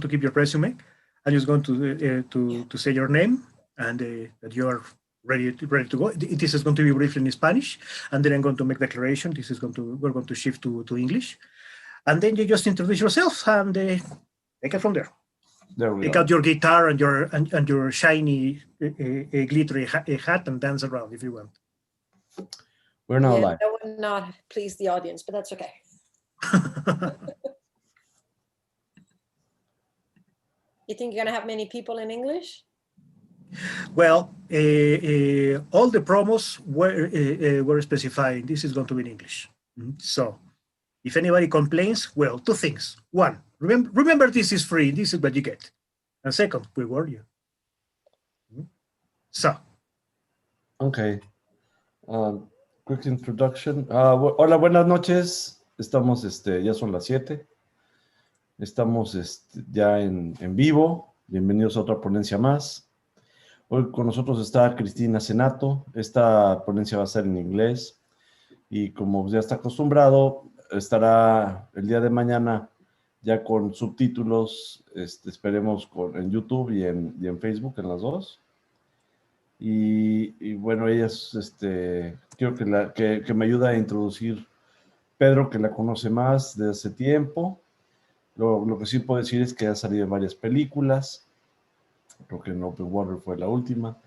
to give your resume. I'm just going to say your name and that you are ready to go. This is going to be briefly in Spanish, and then I'm going to make declaration. We're going to shift to English, and then you just introduce yourself and take it from there. There we Take go. out your guitar and your shiny glittery hat and dance around if you want. We're now live. That would not please the audience, but that's okay. You think you're gonna have many people in English? Well, all the promos were specifying this is going to be in English. So if anybody complains, well, two things. One, remember this is free. This is what you get. And second, we warn you. So. Okay. Quick introduction. Hola, buenas noches. Estamos, ya son las 7. Estamos ya en vivo. Bienvenidos a otra ponencia más. Hoy con nosotros está Cristina Zenato. Esta ponencia va a ser en inglés. Y como ya está acostumbrado, estará el día de mañana ya con subtítulos, esperemos en YouTube y en Facebook, en las dos. Y bueno, ella es, quiero que me ayude a introducir Pedro, que la conoce más de hace tiempo. Lo que sí puedo decir es que ha salido en varias películas. Creo que en Open Water fue la última.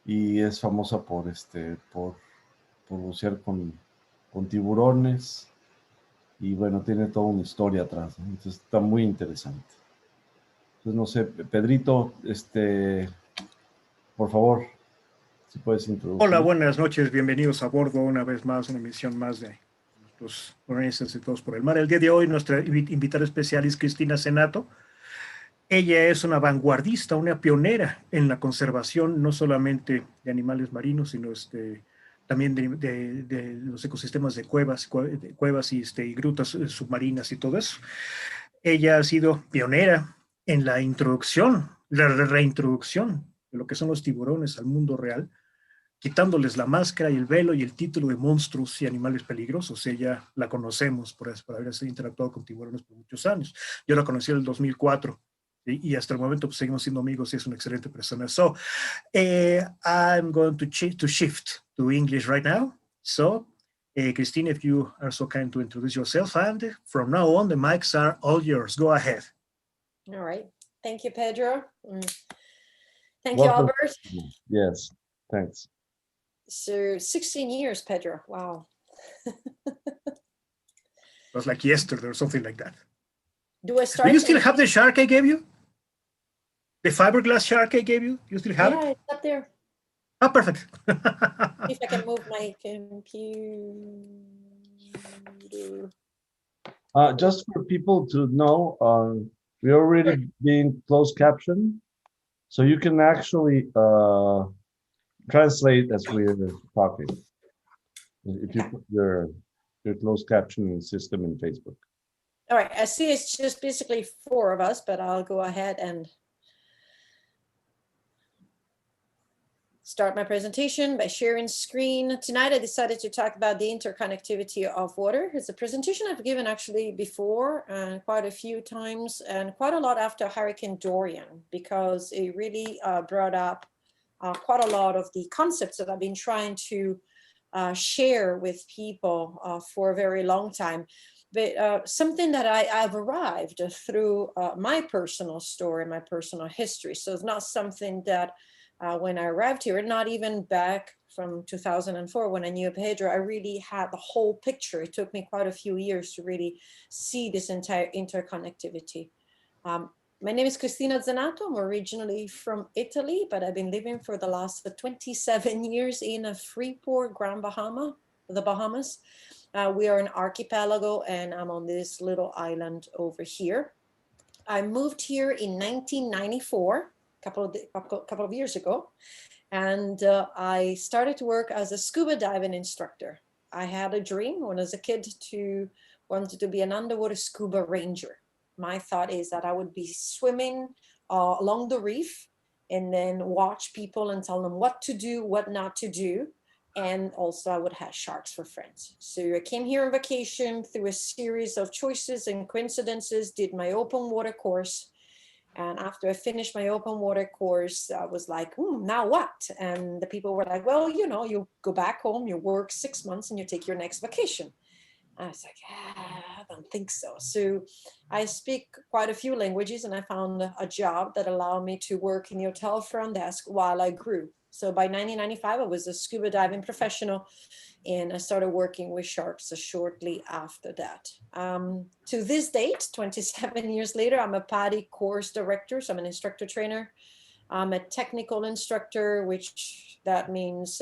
Y es famosa por bucear con tiburones. Y bueno, tiene toda una historia atrás, ¿no? Entonces está muy interesante. Entonces, no sé, Pedrito, por favor, si puedes introducir. Hola, buenas noches, bienvenidos a bordo una vez más, una emisión más de los Ponencias de Todos por el Mar. El día de hoy nuestra invitada especial es Cristina Zenato. Ella es una vanguardista, una pionera en la conservación, no solamente de animales marinos, sino también de los ecosistemas de cuevas y grutas submarinas y todo eso. Ella ha sido pionera en la introducción, la reintroducción de lo que son los tiburones al mundo real, quitándoles la máscara y el velo y el título de monstruos y animales peligrosos. Ella la conocemos por haber interactuado con tiburones por muchos años. Yo la conocí en el 2004. Y hasta el momento pues, seguimos siendo amigos y es una excelente persona. So, I'm going to shift to English right now. So, Cristina, if you are so kind to introduce yourself, and from now on, the mics are all yours. Go ahead. All right. Thank you, Pedro. Thank Welcome. you, Albert. Yes, thanks. So 16 years, Pedro. Wow. It was like yesterday or something like that. Do I start? Do you still have the shark I gave you? The fiberglass shark I gave you? You still have it? Yeah, it's up there. Oh, perfect. If I can move my computer. Just for people to know, we're already being closed captioned, so you can actually translate as we're talking. If you put your closed captioning system in Facebook. All right, I see it's just basically 4 of us, but I'll go ahead and start my presentation by sharing screen. Tonight, I decided to talk about the interconnectivity of water. It's a presentation I've given actually before and quite a few times and quite a lot after Hurricane Dorian, because it really brought up quite a lot of the concepts that I've been trying to share with people for a very long time. But something that I've arrived through my personal story, my personal history. So it's not something that when I arrived here, not even back from 2004 when I knew Pedro, I really had the whole picture. It took me quite a few years to really see this entire interconnectivity. My name is Cristina Zenato. I'm originally from Italy, but I've been living for the last 27 years in Freeport, Grand Bahama, the Bahamas. We are an archipelago and I'm on this little island over here. I moved here in 1994, a couple of years ago, and I started to work as a scuba diving instructor. I had a dream when I was a kid wanted to be an underwater scuba ranger. My thought is that I would be swimming along the reef and then watch people and tell them what to do, what not to do. And also I would have sharks for friends. So I came here on vacation through a series of choices and coincidences, did my open water course. And after I finished my open water course, I was like, now what? And the people were like, well, you go back home, you work 6 months and you take your next vacation. I was like, I don't think so. So I speak quite a few languages, and I found a job that allowed me to work in the hotel front desk while I grew. So by 1995, I was a scuba diving professional, and I started working with sharks shortly after that. To this date, 27 years later, I'm a PADI course director, so I'm an instructor trainer. I'm a technical instructor, which that means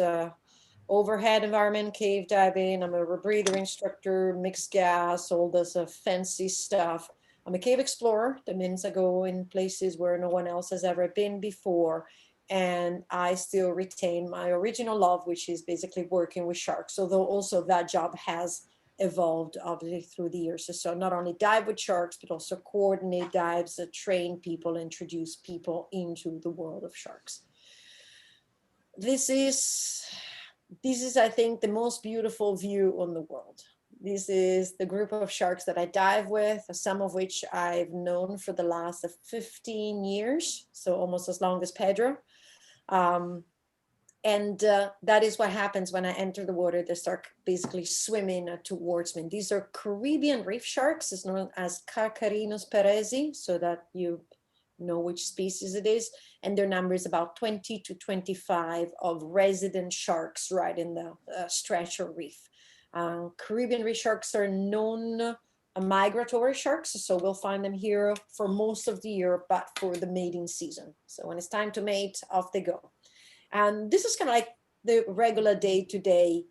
overhead environment, cave diving. I'm a rebreather instructor, mixed gas, all this fancy stuff. I'm a cave explorer. That means I go in places where no one else has ever been before. And I still retain my original love, which is basically working with sharks. Although also that job has evolved obviously through the years. So not only dive with sharks, but also coordinate dives, train people, introduce people into the world of sharks. This is, I think, the most beautiful view on the world. This is the group of sharks that I dive with, some of which I've known for the last 15 years, so almost as long as Pedro. And that is what happens when I enter the water. They start basically swimming towards me. These are Caribbean reef sharks. It's known as Carcarinos perezi, so that you know which species it is. And their number is about 20 to 25 of resident sharks right in the Stretcher Reef. Caribbean reef sharks are known migratory sharks, so we'll find them here for most of the year, but for the mating season. So when it's time to mate, off they go. And this is kind of like the regular day-to-day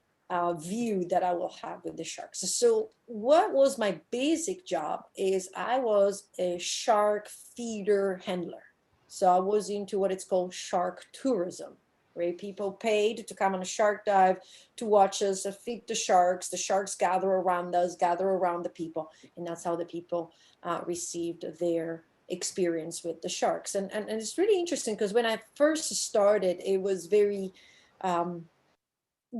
view that I will have with the sharks. So what was my basic job is I was a shark feeder handler. So I was into what it's called shark tourism, where people paid to come on a shark dive to watch us feed the sharks. The sharks gather around us, gather around the people, and that's how the people received their experience with the sharks. And it's really interesting because when I first started, it was very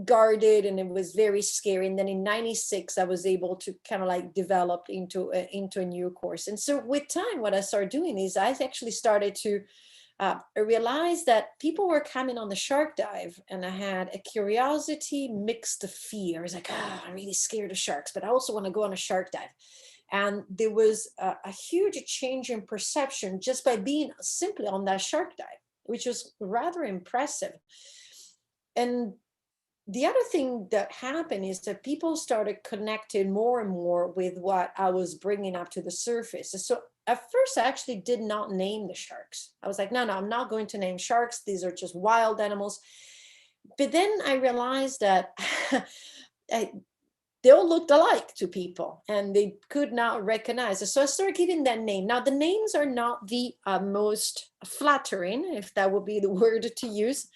guarded and it was very scary. And then in 96, I was able to kind of like develop into a new course. And so with time, what I started doing is I actually started to realize that people were coming on the shark dive, and I had a curiosity mixed to fear. I was like, I'm really scared of sharks, but I also want to go on a shark dive. And there was a huge change in perception just by being simply on that shark dive, which was rather impressive. And the other thing that happened is that people started connecting more and more with what I was bringing up to the surface. So at first, I actually did not name the sharks. I was like, no, I'm not going to name sharks. These are just wild animals. But then I realized that they all looked alike to people and they could not recognize it. So I started giving that name. Now, the names are not the most flattering, if that would be the word to use.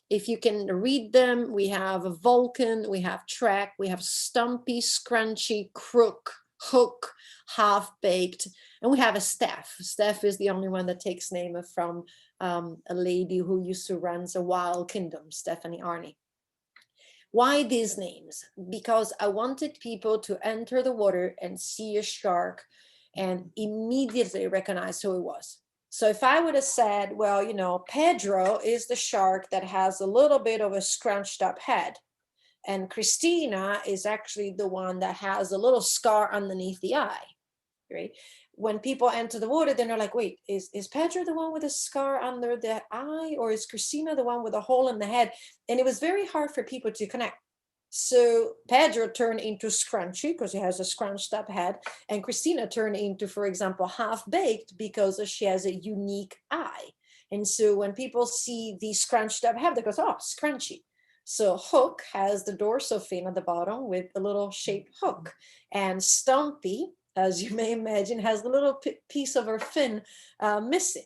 If you can read them, we have a Vulcan, we have Trek, we have Stumpy, Scrunchy, Crook, Hook, Half-Baked, and we have a Steph. Steph is the only one that takes name from a lady who used to run a Wild Kingdom, Stephanie Arney. Why these names? Because I wanted people to enter the water and see a shark and immediately recognize who it was. So if I would have said, well, Pedro is the shark that has a little bit of a scrunched up head, and Cristina is actually the one that has a little scar underneath the eye, right? When people enter the water, then they're like, wait, is Pedro the one with a scar under the eye, or is Cristina the one with a hole in the head? And it was very hard for people to connect. So Pedro turned into Scrunchy because he has a scrunched up head, and Cristina turned into, for example, Half-Baked because she has a unique eye. And so when people see the scrunched up head, they go, oh, Scrunchy. So Hook has the dorsal fin at the bottom with a little shaped hook, and Stumpy, as you may imagine, has a little piece of her fin missing.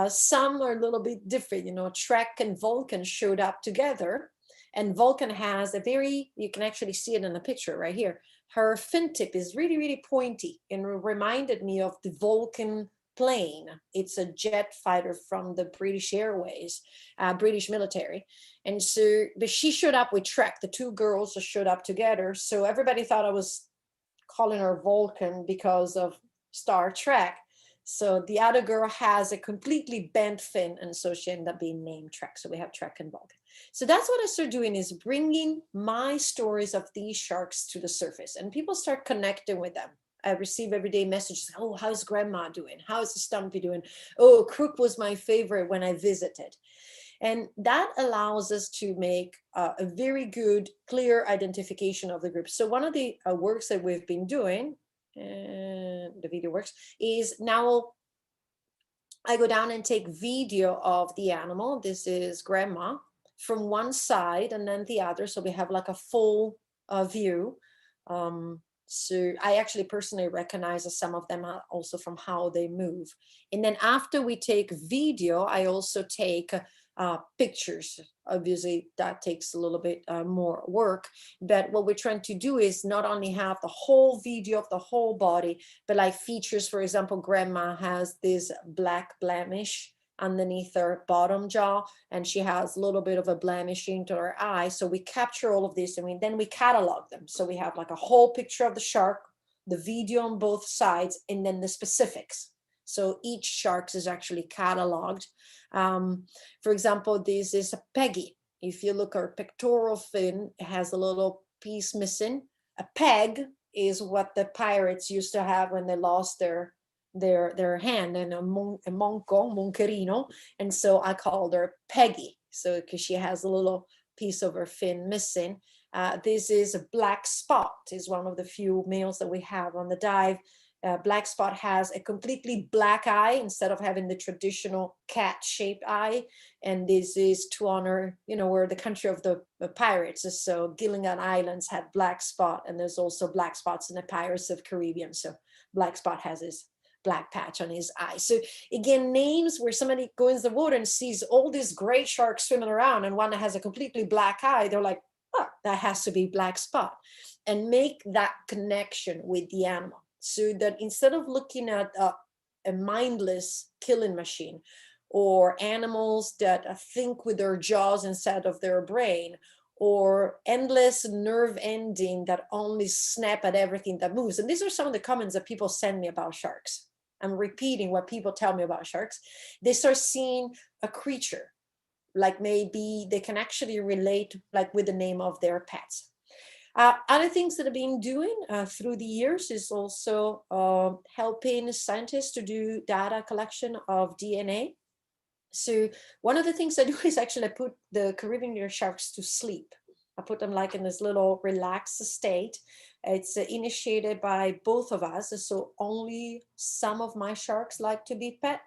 Some are a little bit different. Trek and Vulcan showed up together, and Vulcan has a very, you can actually see it in the picture right here. Her fin tip is really, really pointy and reminded me of the Vulcan plane. It's a jet fighter from the British Airways, British military. And so, but she showed up with Trek. The two girls showed up together. So everybody thought I was calling her Vulcan because of Star Trek. So the other girl has a completely bent fin, and so she ended up being named Trek. So we have Trek and Vulcan. So that's what I started doing, is bringing my stories of these sharks to the surface, and people start connecting with them. I receive everyday messages. Oh, how's Grandma doing? How's the Stumpy doing? Oh, Crook was my favorite when I visited. And that allows us to make a very good, clear identification of the group. So one of the works that we've been doing, and the video works, is now I go down and take video of the animal. This is Grandma from one side and then the other. So we have like a full view. So I actually personally recognize some of them also from how they move. And then after we take video, I also take pictures. Obviously that takes a little bit more work, but what we're trying to do is not only have the whole video of the whole body, but like features. For example, Grandma has this black blemish underneath her bottom jaw, and she has a little bit of a blemish into her eye. So we capture all of this, and then we catalog them. So we have like a whole picture of the shark, the video on both sides, and then the specifics. So each shark is actually cataloged. For example, this is a Peggy. If you look at her pectoral fin, it has a little piece missing. A peg is what the pirates used to have when they lost their hand, and a moncherino, and so I called her Peggy, so because she has a little piece of her fin missing. This is a Black Spot, is one of the few males that we have on the dive. Black Spot has a completely black eye instead of having the traditional cat-shaped eye, and this is to honor, we're the country of the pirates, so Gilligan Islands had Black Spot, and there's also black spots in the Pirates of Caribbean, so Black Spot has his black patch on his eye. So again, names where somebody goes in the water and sees all these gray sharks swimming around, and one that has a completely black eye, they're like, oh, that has to be Black Spot, and make that connection with the animal. So that instead of looking at a mindless killing machine, or animals that think with their jaws instead of their brain, or endless nerve ending that only snap at everything that moves. And these are some of the comments that people send me about sharks. I'm repeating what people tell me about sharks. They start seeing a creature, like maybe they can actually relate like with the name of their pets. Other things that I've been doing through the years is also helping scientists to do data collection of DNA. So one of the things I do is actually I put the Caribbean sharks to sleep. I put them like in this little relaxed state. It's initiated by both of us. So only some of my sharks like to be pet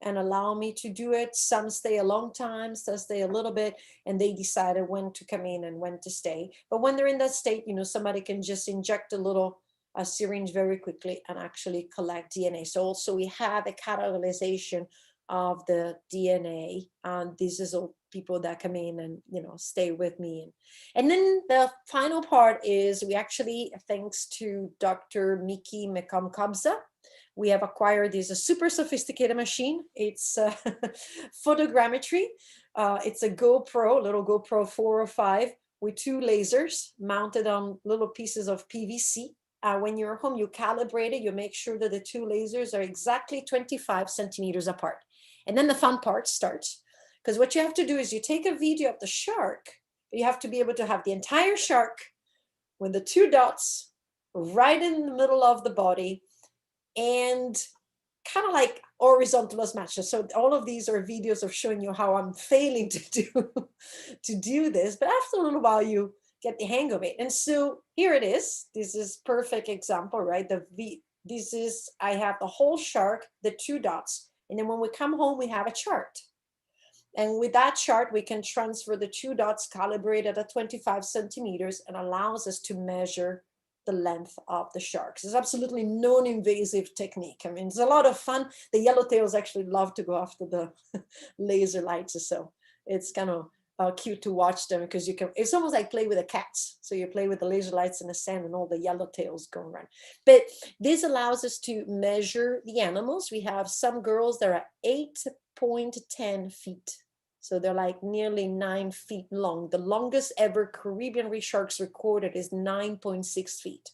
and allow me to do it. Some stay a long time, some stay a little bit, and they decided when to come in and when to stay. But when they're in that state, somebody can just inject a syringe very quickly and actually collect DNA. So also we have a categorization of the DNA, and this is all people that come in and stay with me. And then the final part is we actually, thanks to Dr. Miki Mekamkabza, we have acquired this a super sophisticated machine. It's photogrammetry. It's a little GoPro 4 or 5 with 2 lasers mounted on little pieces of PVC. When you're home, you calibrate it. You make sure that the 2 lasers are exactly 25 centimeters apart. And then the fun part starts. Because what you have to do is you take a video of the shark, but you have to be able to have the entire shark with the 2 dots right in the middle of the body, and kind of like horizontal as matches. So all of these are videos of showing you how I'm failing to do this, but after a little while you get the hang of it. And so here it is. This is perfect example, right? I have the whole shark, the 2 dots, and then when we come home we have a chart. And with that chart, we can transfer the 2 dots calibrated at 25 centimeters and allows us to measure the length of the sharks. It's absolutely non-invasive technique. I mean, it's a lot of fun. The yellowtails actually love to go after the laser lights. So it's kind of cute to watch them, because it's almost like play with the cats. So you play with the laser lights in the sand and all the yellowtails go around. But this allows us to measure the animals. We have some girls that are 8.10 feet. So they're like nearly 9 feet long. The longest ever Caribbean reef sharks recorded is 9.6 feet.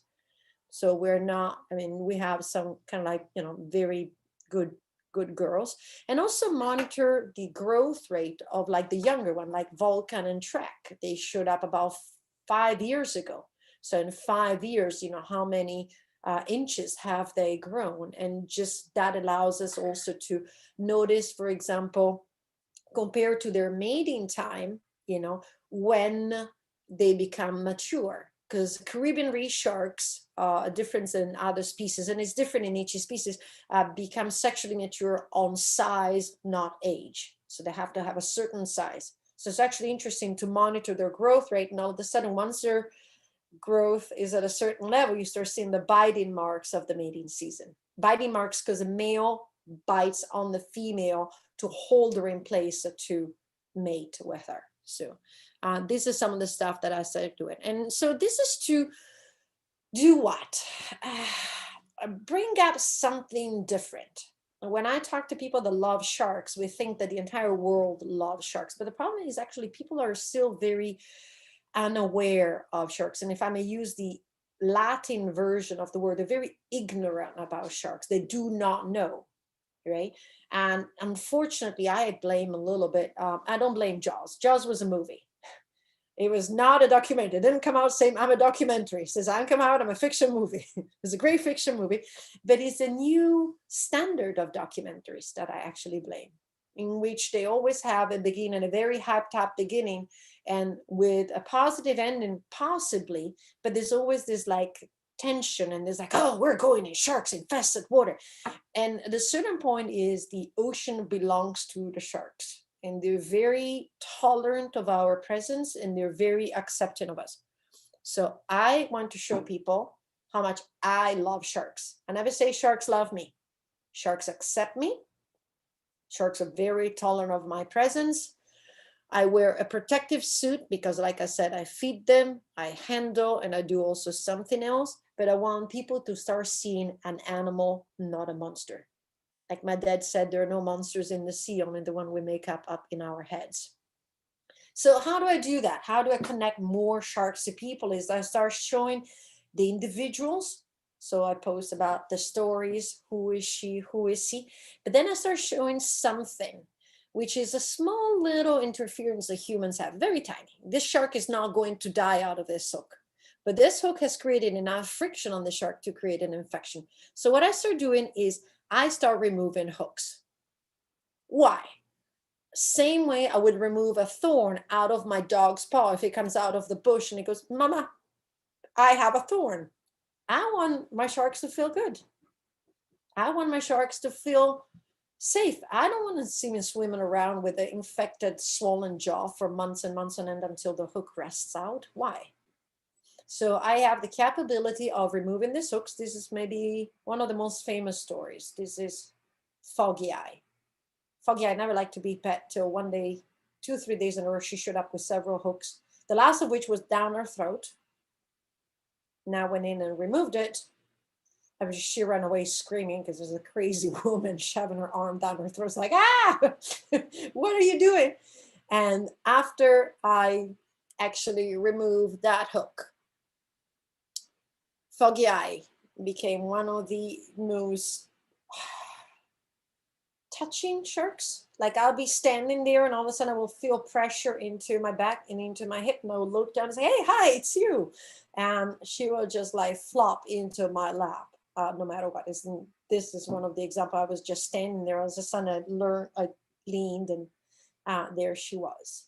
So we're not, we have some kind of like, very good girls, and also monitor the growth rate of like the younger one, like Vulcan and Trek. They showed up about 5 years ago. So in 5 years, how many inches have they grown? And just that allows us also to notice, for example, compared to their mating time, when they become mature. Because Caribbean reef sharks, a difference in other species, and it's different in each species, become sexually mature on size, not age. So they have to have a certain size. So it's actually interesting to monitor their growth rate. And all of a sudden, once their growth is at a certain level, you start seeing the biting marks of the mating season. Biting marks because the male bites on the female to hold her in place to mate with her. So this is some of the stuff that I started doing. And so this is to do what? Bring up something different. When I talk to people that love sharks, we think that the entire world loves sharks. But the problem is actually people are still very unaware of sharks. And if I may use the Latin version of the word, they're very ignorant about sharks. They do not know. Right. And unfortunately, I blame a little bit. I don't blame Jaws. Jaws was a movie. It was not a documentary. It didn't come out saying I'm a documentary. It says I'm a fiction movie. It's a great fiction movie, but it's a new standard of documentaries that I actually blame, in which they always have a beginning, a very hyped up beginning, and with a positive ending, possibly, but there's always this like tension, and there's like, oh, we're going in sharks infested water. And the certain point is the ocean belongs to the sharks, and they're very tolerant of our presence, and they're very accepting of us. So I want to show people how much I love sharks. I never say sharks love me. Sharks accept me. Sharks are very tolerant of my presence. I wear a protective suit because, like I said, I feed them, I handle, and I do also something else. But I want people to start seeing an animal, not a monster. Like my dad said, there are no monsters in the sea, only the one we make up in our heads. So how do I do that? How do I connect more sharks to people? Is I start showing the individuals. So I post about the stories, who is she, who is he? But then I start showing something, which is a small little interference that humans have, very tiny. This shark is not going to die out of this hook. But this hook has created enough friction on the shark to create an infection. So what I start doing is I start removing hooks. Why? Same way I would remove a thorn out of my dog's paw if it comes out of the bush and it goes, Mama, I have a thorn. I want my sharks to feel good. I want my sharks to feel safe. I don't want to see me swimming around with an infected, swollen jaw for months and months on end until the hook rests out. Why? So I have the capability of removing these hooks. This is maybe one of the most famous stories. This is Foggy Eye. Foggy Eye never liked to be pet till one day, 2-3 days in a row, she showed up with several hooks, the last of which was down her throat. Now went in and removed it. I mean, she ran away screaming because there's a crazy woman shoving her arm down her throat. It's like, what are you doing? And after I actually removed that hook, Foggy Eye became one of the most touching sharks. Like I'll be standing there and all of a sudden I will feel pressure into my back and into my hip, and I will look down and say, hey, hi, it's you. And she will just like flop into my lap, no matter what. This is one of the examples. I was just standing there. All of a sudden I leaned, and there she was.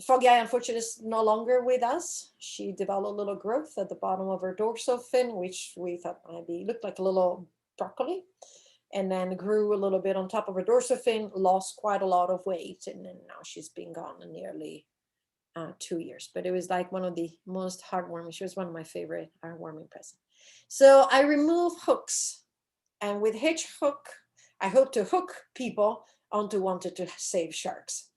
Foggy Eye, unfortunately, is no longer with us. She developed a little growth at the bottom of her dorsal fin, which we thought maybe looked like a little broccoli, and then grew a little bit on top of her dorsal fin, lost quite a lot of weight, and then now she's been gone in nearly 2 years. But it was like one of the most heartwarming. She was one of my favorite heartwarming presents. So I remove hooks, and with hitch hook, I hope to hook people onto wanting to save sharks.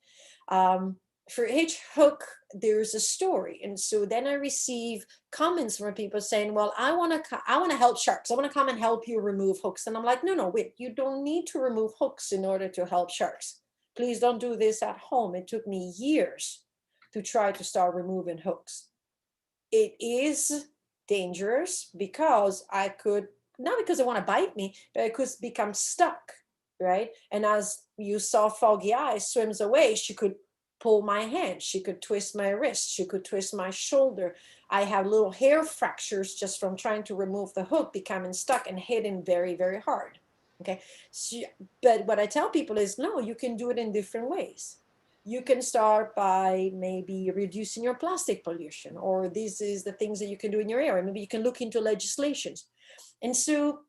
For each hook, there's a story. And so then I receive comments from people saying, well, I want to help sharks. I want to come and help you remove hooks. And I'm like, no, wait, you don't need to remove hooks in order to help sharks. Please don't do this at home. It took me years to try to start removing hooks. It is dangerous because I could not because they want to bite me, but because become stuck, right? And as you saw Foggy Eyes swims away, she could pull my hand, she could twist my wrist, she could twist my shoulder. I have little hair fractures just from trying to remove the hook, becoming stuck and hitting very, very hard. Okay, so, but what I tell people is, no, you can do it in different ways. You can start by maybe reducing your plastic pollution, or this is the things that you can do in your area. Maybe you can look into legislations. And so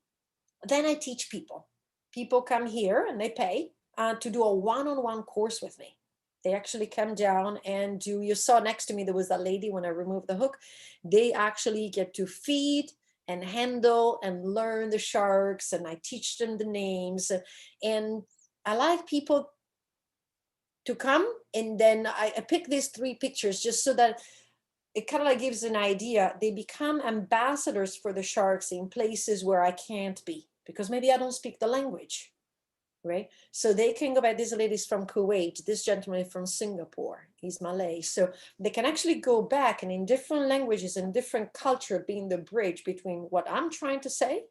then I teach people. People come here and they pay to do a one-on-one course with me. They actually come down and do, you saw next to me, there was that lady when I removed the hook. They actually get to feed and handle and learn the sharks, and I teach them the names. And I like people to come, and then I pick these 3 pictures just so that it kind of like gives an idea. They become ambassadors for the sharks in places where I can't be, because maybe I don't speak the language, right? So they can go back. This lady's from Kuwait, this gentleman is from Singapore, he's Malay. So they can actually go back and in different languages and different culture being the bridge between what I'm trying to say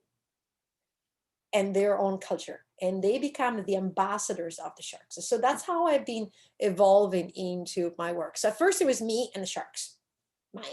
and their own culture. And they become the ambassadors of the sharks. So that's how I've been evolving into my work. So at first it was me and the sharks, mine.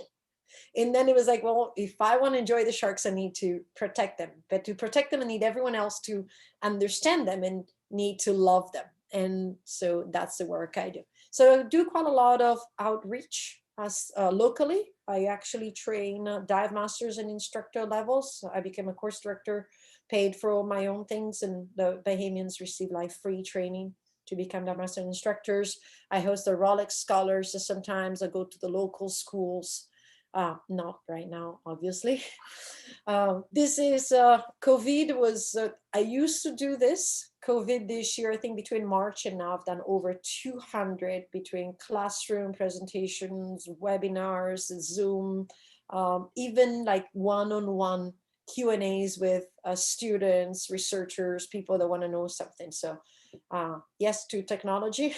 And then it was like, well, if I want to enjoy the sharks, I need to protect them. But to protect them, I need everyone else to understand them and need to love them. And so that's the work I do. So I do quite a lot of outreach as locally. I actually train dive masters and instructor levels. I became a course director, paid for all my own things, and the Bahamians receive like free training to become dive master instructors. I host the Rolex Scholars. So sometimes I go to the local schools. Not right now, obviously. This is COVID was, I used to do this. COVID this year, I think between March and now I've done over 200 between classroom presentations, webinars, Zoom, even like one-on-one Q&As with students, researchers, people that want to know something. So yes to technology.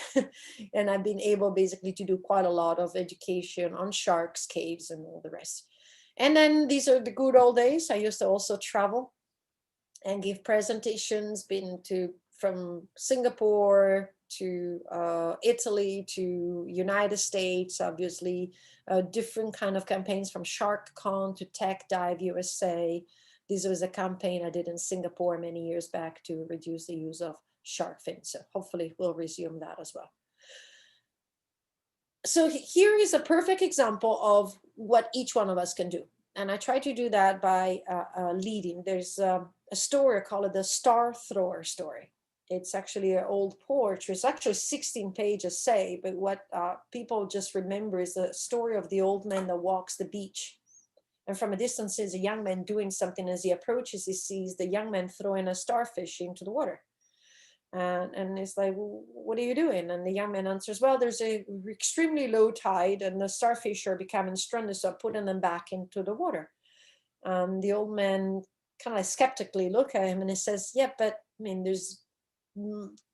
And I've been able basically to do quite a lot of education on sharks, caves, and all the rest. And then these are the good old days. I used to also travel and give presentations, been to from Singapore to Italy to United States, obviously, different kind of campaigns from SharkCon to Tech Dive USA. This was a campaign I did in Singapore many years back to reduce the use of shark fins. So hopefully we'll resume that as well. So here is a perfect example of what each one of us can do. And I try to do that by leading. There's a story called the Star Thrower story. It's actually an old poetry. It's actually 16 pages say, but what people just remember is the story of the old man that walks the beach. And from a distance is a young man doing something. As he approaches, he sees the young man throwing a starfish into the water. And it's like, well, what are you doing? And the young man answers, well, there's a extremely low tide and the starfish are becoming stranded, so I'm putting them back into the water. The old man kind of skeptically look at him and he says, yeah, but I mean, there's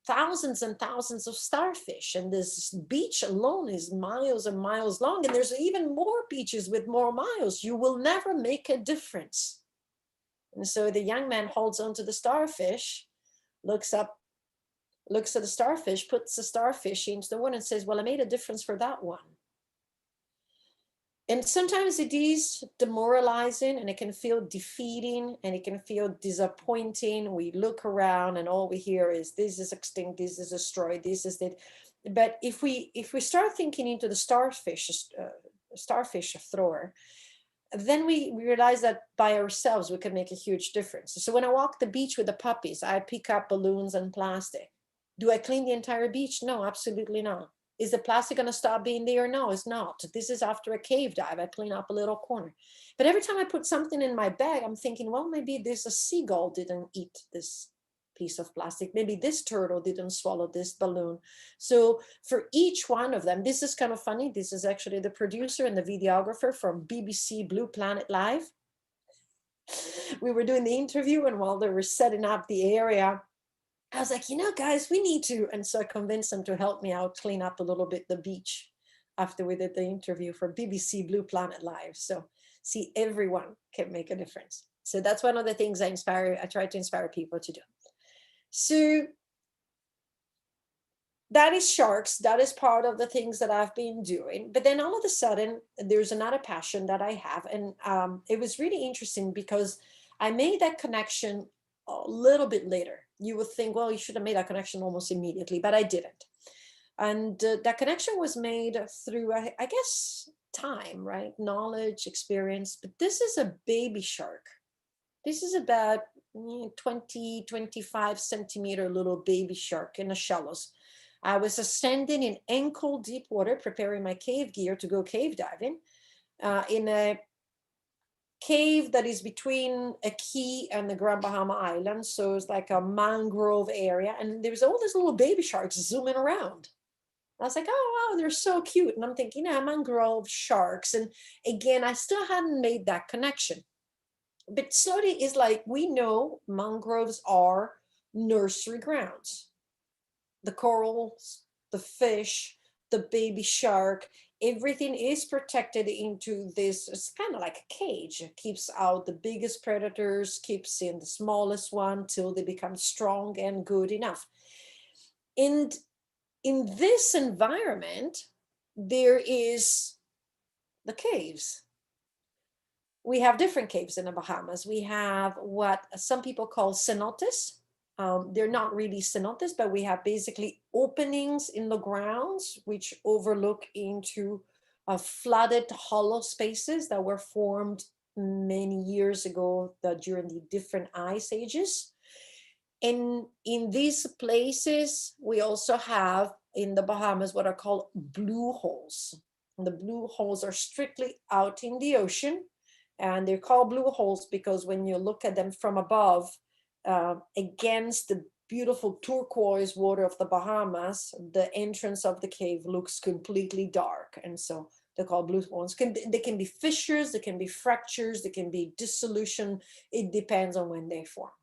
thousands and thousands of starfish, and this beach alone is miles and miles long, and there's even more beaches with more miles. You will never make a difference. And so the young man holds on to the starfish, looks at the starfish, puts the starfish into the water and says, well, I made a difference for that one. And sometimes it is demoralizing and it can feel defeating and it can feel disappointing. We look around and all we hear is this is extinct, this is destroyed, this is it. But if we start thinking into the starfish thrower, then we realize that by ourselves we can make a huge difference. So when I walk the beach with the puppies, I pick up balloons and plastic. Do I clean the entire beach? No, absolutely not. Is the plastic going to stop being there? No, it's not. This is after a cave dive. I clean up a little corner. But every time I put something in my bag, I'm thinking, well, maybe this a seagull didn't eat this piece of plastic. Maybe this turtle didn't swallow this balloon. So for each one of them, this is kind of funny. This is actually the producer and the videographer from BBC Blue Planet Live. We were doing the interview, and while they were setting up the area, I was like, guys, we need to. And so I convinced them to help me out, clean up a little bit the beach after we did the interview for BBC Blue Planet Live. So see, everyone can make a difference. So that's one of the things I try to inspire people to do. So that is sharks. That is part of the things that I've been doing. But then all of a sudden, there's another passion that I have. And it was really interesting because I made that connection a little bit later. You would think, well, you should have made that connection almost immediately, but I didn't. And that connection was made through, I guess, time, right? Knowledge, experience. But this is a baby shark. This is about 20, 25 centimeter little baby shark in the shallows. I was ascending in ankle deep water, preparing my cave gear to go cave diving in a cave that is between a key and the Grand Bahama Islands. So it's like a mangrove area. And there's all these little baby sharks zooming around. I was like, oh, wow, they're so cute. And I'm thinking, yeah, mangrove sharks. And again, I still hadn't made that connection. But slowly it's like, we know mangroves are nursery grounds. The corals, the fish, the baby shark, everything is protected into this. It's kind of like a cage. It keeps out the biggest predators, keeps in the smallest one till they become strong and good enough. And in this environment, there is the caves. We have different caves in the Bahamas. We have what some people call cenotes. They're not really cenotes, but we have basically openings in the grounds which overlook into flooded hollow spaces that were formed many years ago during the different ice ages. And in these places, we also have in the Bahamas what are called blue holes. And the blue holes are strictly out in the ocean. And they're called blue holes because when you look at them from above, against the beautiful turquoise water of the Bahamas, the entrance of the cave looks completely dark. And so they're called blue holes. They can be fissures, they can be fractures, they can be dissolution. It depends on when they formed.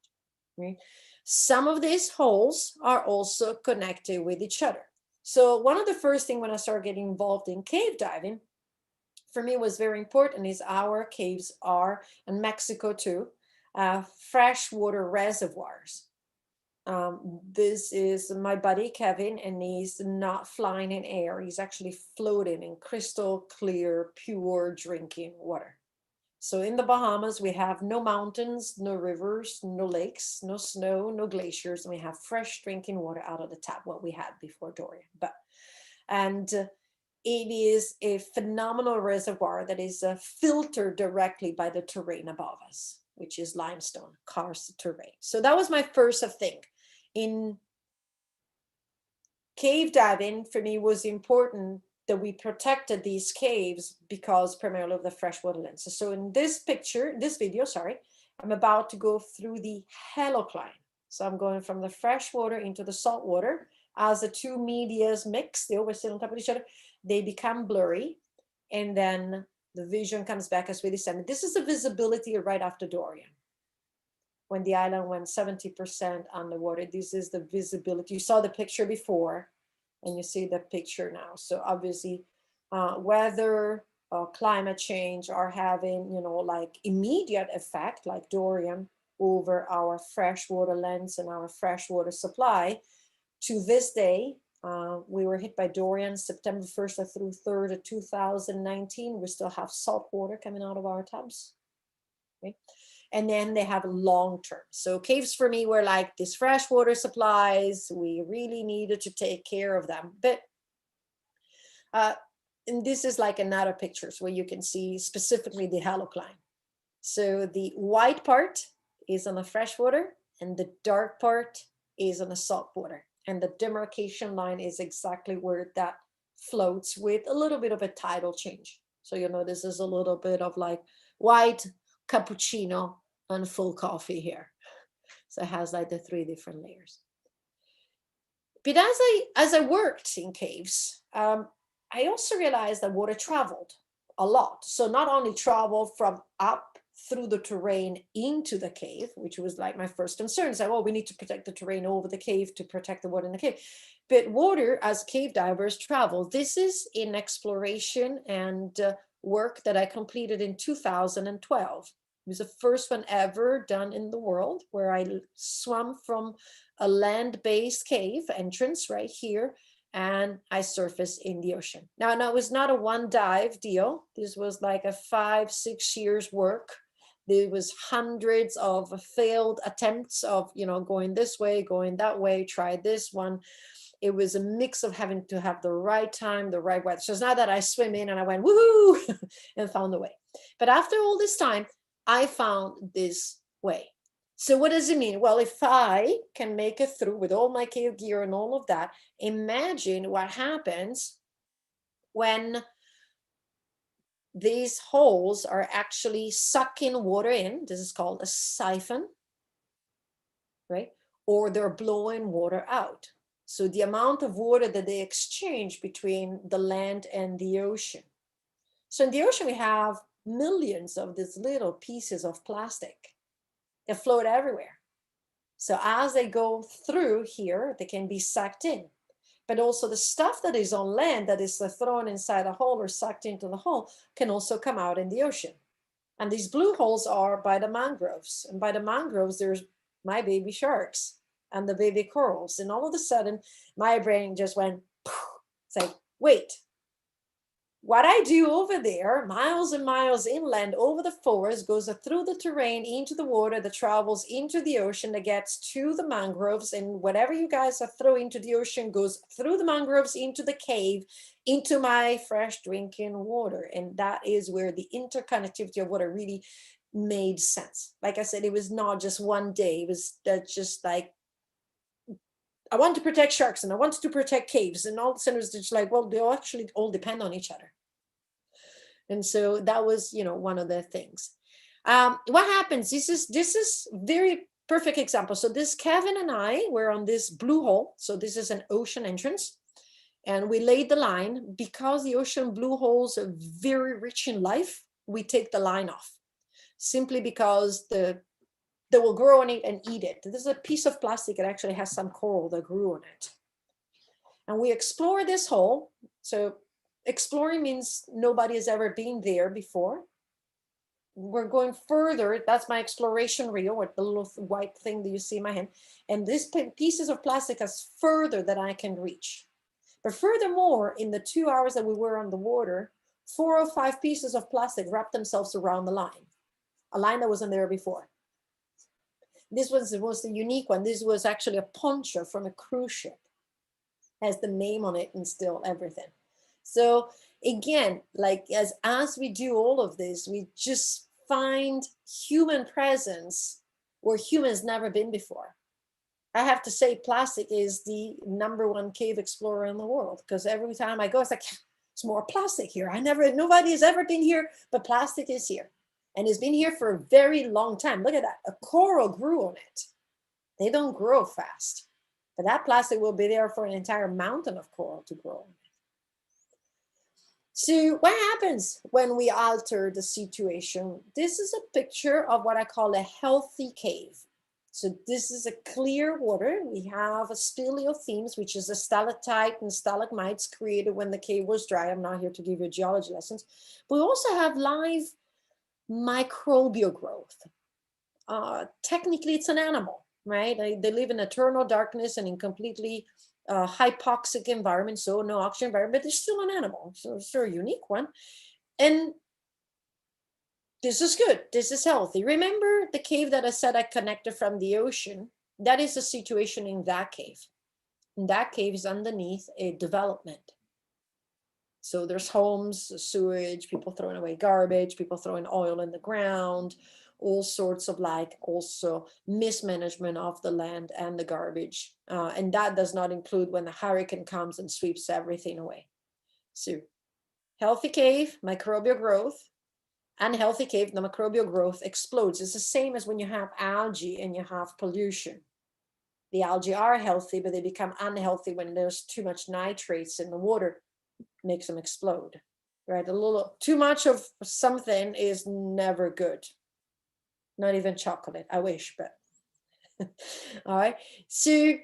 Right? Some of these holes are also connected with each other. So one of the first things when I started getting involved in cave diving, for me was very important is our caves are, in Mexico too, freshwater reservoirs. This is my buddy Kevin, and he's not flying in air. He's actually floating in crystal clear, pure drinking water. So in the Bahamas, we have no mountains, no rivers, no lakes, no snow, no glaciers, and we have fresh drinking water out of the tap, what we had before Dorian. It is a phenomenal reservoir that is filtered directly by the terrain above us, which is limestone, karst terrain. So that was my first thing. In cave diving, for me, was important that we protected these caves because primarily of the freshwater lenses. So in this video, I'm about to go through the halocline. So I'm going from the freshwater into the saltwater. As the two medias mix, they always sit on top of each other, they become blurry, and then the vision comes back as we descend. This is the visibility right after Dorian. When the island went 70% underwater, this is the visibility. You saw the picture before, and you see the picture now. So obviously, weather, climate change are having, like immediate effect, like Dorian, over our freshwater lens and our freshwater supply. To this day, we were hit by Dorian September 1st through 3rd of 2019. We still have salt water coming out of our tubs. Okay? And then they have long term. So caves for me were like these freshwater supplies. We really needed to take care of them. But and this is like another pictures where you can see specifically the halocline. So the white part is on the freshwater and the dark part is on the saltwater. And the demarcation line is exactly where that floats with a little bit of a tidal change. So this is a little bit of like white, cappuccino, and full coffee here. So it has like the three different layers. But as I worked in caves, I also realized that water traveled a lot. So not only travel from up through the terrain into the cave, which was like my first concern. It's like, we need to protect the terrain over the cave to protect the water in the cave. But water, as cave divers travel, this is in exploration and work that I completed in 2012. It was the first one ever done in the world, where I swam from a land-based cave entrance right here, and I surfaced in the ocean. Now, it was not a one dive deal. This was like a 5-6 years work. There was hundreds of failed attempts of, going this way, going that way, try this one. It was a mix of having to have the right time, the right weather. So it's not that I swim in and I went, woohoo, and found the way. But after all this time, I found this way. So what does it mean? Well, if I can make it through with all my cave gear and all of that, imagine what happens when these holes are actually sucking water in. This is called a siphon, right? Or they're blowing water out. So the amount of water that they exchange between the land and the ocean. So in the ocean, we have millions of these little pieces of plastic that float everywhere. So as they go through here, they can be sucked in. But also the stuff that is on land that is thrown inside a hole or sucked into the hole can also come out in the ocean. And these blue holes are by the mangroves. And by the mangroves, there's my baby sharks and the baby corals. And all of a sudden, my brain just went, poof. It's like, wait, what I do over there, miles and miles inland over the forest, goes through the terrain into the water that travels into the ocean, that gets to the mangroves, and whatever you guys are throwing into the ocean goes through the mangroves into the cave, into my fresh drinking water. And that is where the interconnectivity of water really made sense. Like I said, it was not just one day. It was just like, I want to protect sharks and I wanted to protect caves, and all of a sudden it was just like, well, they actually all depend on each other. And so that was, one of the things. What happens? This is very perfect example. So this Kevin and I were on this blue hole. So this is an ocean entrance, and we laid the line. Because the ocean blue holes are very rich in life, we take the line off, simply because they will grow on it and eat it. This is a piece of plastic that actually has some coral that grew on it. And we explore this hole. So exploring means nobody has ever been there before. We're going further. That's my exploration reel, with the little white thing that you see in my hand. And this pieces of plastic is further that I can reach. But furthermore, in the 2 hours that we were on the water, 4 or 5 pieces of plastic wrapped themselves around the line, a line that wasn't there before. This was the unique one. This was actually a poncho from a cruise ship. Has the name on it and still everything. So again, like as we do all of this, we just find human presence where humans never been before. I have to say, plastic is the #1 cave explorer in the world, because every time I go, it's like, it's more plastic here. Nobody has ever been here, but plastic is here. And it's been here for a very long time. Look at that. A coral grew on it. They don't grow fast. But that plastic will be there for an entire mountain of coral to grow. So what happens when we alter the situation? This is a picture of what I call a healthy cave. So this is a clear water. We have a speleothems, which is a stalactite and stalagmites created when the cave was dry. I'm not here to give you geology lessons. But we also have live microbial growth. Technically, it's an animal. Right? They live in eternal darkness and in completely hypoxic environment, so no oxygen environment, but they're still an animal. So it's a unique one. And this is good. This is healthy. Remember the cave that I said I connected from the ocean? That is the situation in that cave. And that cave is underneath a development. So there's homes, sewage, people throwing away garbage, people throwing oil in the ground, all sorts of also mismanagement of the land and the garbage. And that does not include when the hurricane comes and sweeps everything away. So healthy cave, microbial growth. Unhealthy cave, the microbial growth explodes. It's the same as when you have algae and you have pollution. The algae are healthy, but they become unhealthy when there's too much nitrates in the water. Makes them explode, right? A little too much of something is never good. Not even chocolate. I wish, but all right. So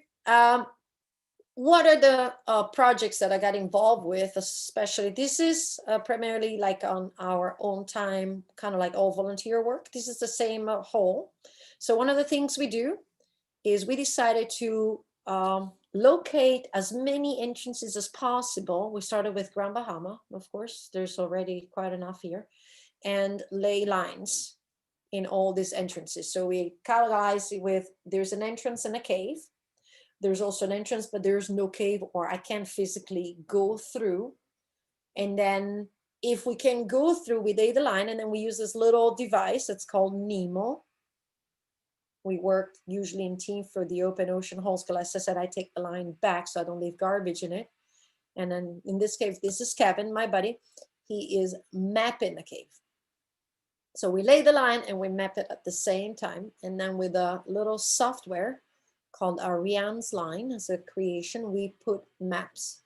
what are the projects that I got involved with, especially this is primarily like on our own time, kind of like all volunteer work. This is the same hole. So one of the things we do is we decided to locate as many entrances as possible. We started with Grand Bahama, of course, there's already quite enough here, and lay lines in all these entrances. So we categorize with, there's an entrance and a cave. There's also an entrance, but there's no cave, or I can't physically go through. And then if we can go through, we lay the line, and then we use this little device that's called Nemo. We work usually in team for the open ocean holes, because as I said, I take the line back so I don't leave garbage in it. And then in this case, this is Kevin, my buddy. He is mapping the cave. So we lay the line and we map it at the same time. And then with a little software called Ariane's line as a creation, we put maps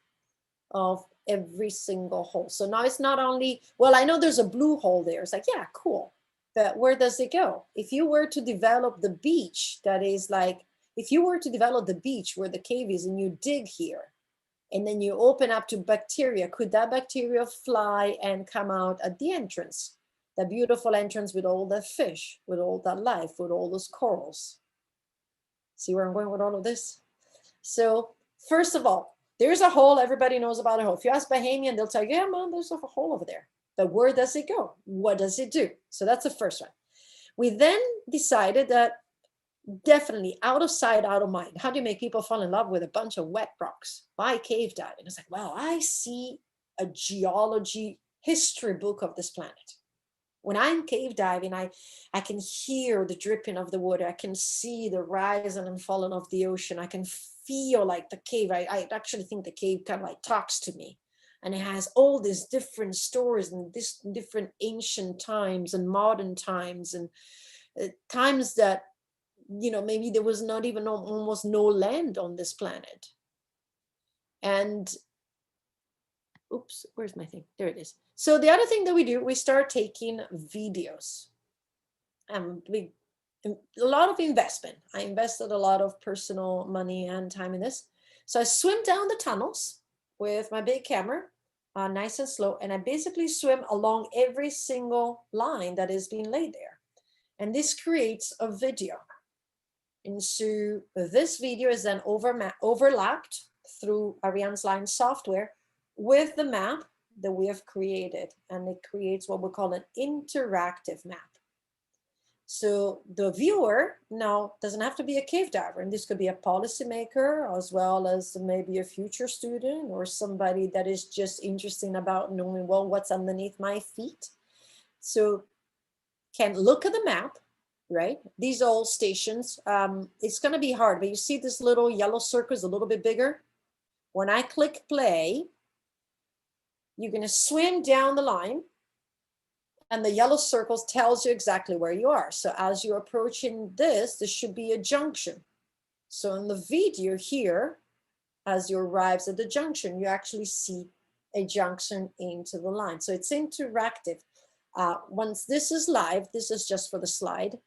of every single hole. So now it's not only, well, I know there's a blue hole there. It's like, yeah, cool. But where does it go? If you were to develop the beach, that is like, if you were to develop the beach where the cave is and you dig here, and then you open up to bacteria, could that bacteria fly and come out at the entrance? The beautiful entrance with all the fish, with all that life, with all those corals. See where I'm going with all of this? So first of all, there's a hole, everybody knows about a hole. If you ask Bahamian, they'll tell you, yeah, man, there's a hole over there. But where does it go? What does it do? So that's the first one. We then decided that definitely out of sight, out of mind. How do you make people fall in love with a bunch of wet rocks? Why cave diving? It's like, wow, I see a geology history book of this planet. When I'm cave diving, I can hear the dripping of the water. I can see the rising and falling of the ocean. I can feel like the cave. I actually think the cave kind of like talks to me. And it has all these different stories and this different ancient times and modern times and times that, you know, maybe there was not even almost no land on this planet. And oops, where's my thing? There it is. So the other thing that we do, we start taking videos. A lot of investment. I invested a lot of personal money and time in this. So I swim down the tunnels with my big camera, nice and slow. And I basically swim along every single line that is being laid there. And this creates a video. And so this video is then overlapped through Ariane's line software with the map that we have created. And it creates what we call an interactive map. So the viewer now doesn't have to be a cave diver, and this could be a policymaker as well as maybe a future student or somebody that is just interested about knowing, well, what's underneath my feet. So can look at the map, right? These are all stations. It's going to be hard, but you see this little yellow circle is a little bit bigger. When I click play, you're going to swim down the line. And the yellow circles tells you exactly where you are. So as you're approaching this should be a junction. So in the video here, as you arrive at the junction, you actually see a junction into the line. So it's interactive. Once this is live, this is just for the slide.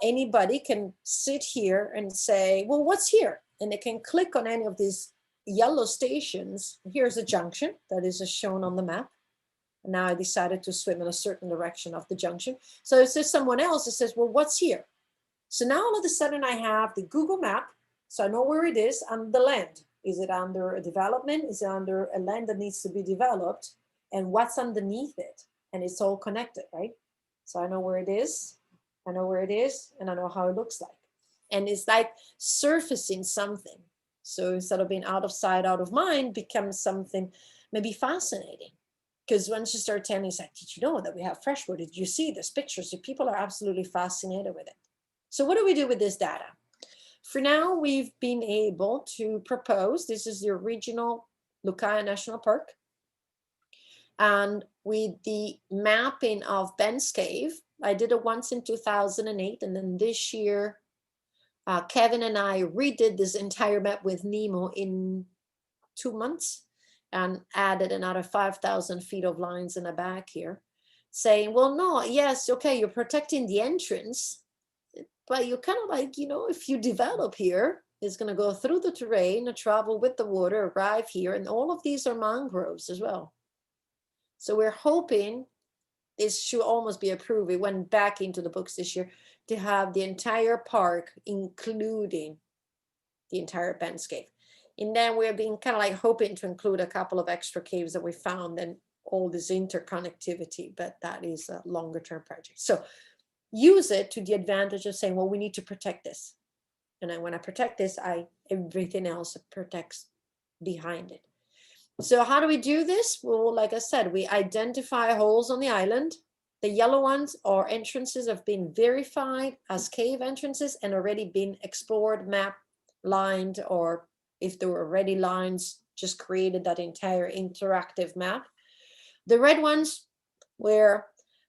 Anybody can sit here and say, well, what's here? And they can click on any of these yellow stations. Here's a junction that is shown on the map. And now I decided to swim in a certain direction of the junction. So if there's someone else that says, well, what's here? So now all of a sudden I have the Google map. So I know where it is and the land. Is it under a development? Is it under a land that needs to be developed? And what's underneath it? And it's all connected, right? So I know where it is. I know where it is and I know how it looks like. And it's like surfacing something. So instead of being out of sight, out of mind, becomes something maybe fascinating. Because once you start telling, it's like, did you know that we have freshwater? Did you see this picture? So people are absolutely fascinated with it. So what do we do with this data? For now, we've been able to propose, this is the original Lucaya National Park. And with the mapping of Ben's Cave, I did it once in 2008. And then this year, Kevin and I redid this entire map with Nemo in 2 months. And added another 5,000 feet of lines in the back here, saying, well, no, yes, okay, you're protecting the entrance, but you're kind of like, you know, if you develop here, is going to go through the terrain, travel with the water, arrive here, and all of these are mangroves as well. So we're hoping this should almost be approved. It went back into the books this year to have the entire park, including the entire Bankscape. And then we're being kind of like hoping to include a couple of extra caves that we found and all this interconnectivity, but that is a longer term project. So use it to the advantage of saying, well, we need to protect this. And then when I protect this, everything else protects behind it. So how do we do this? Well, like I said, we identify holes on the island. The yellow ones are entrances have been verified as cave entrances and already been explored, mapped, lined, or if there were already lines, just created that entire interactive map. The red ones were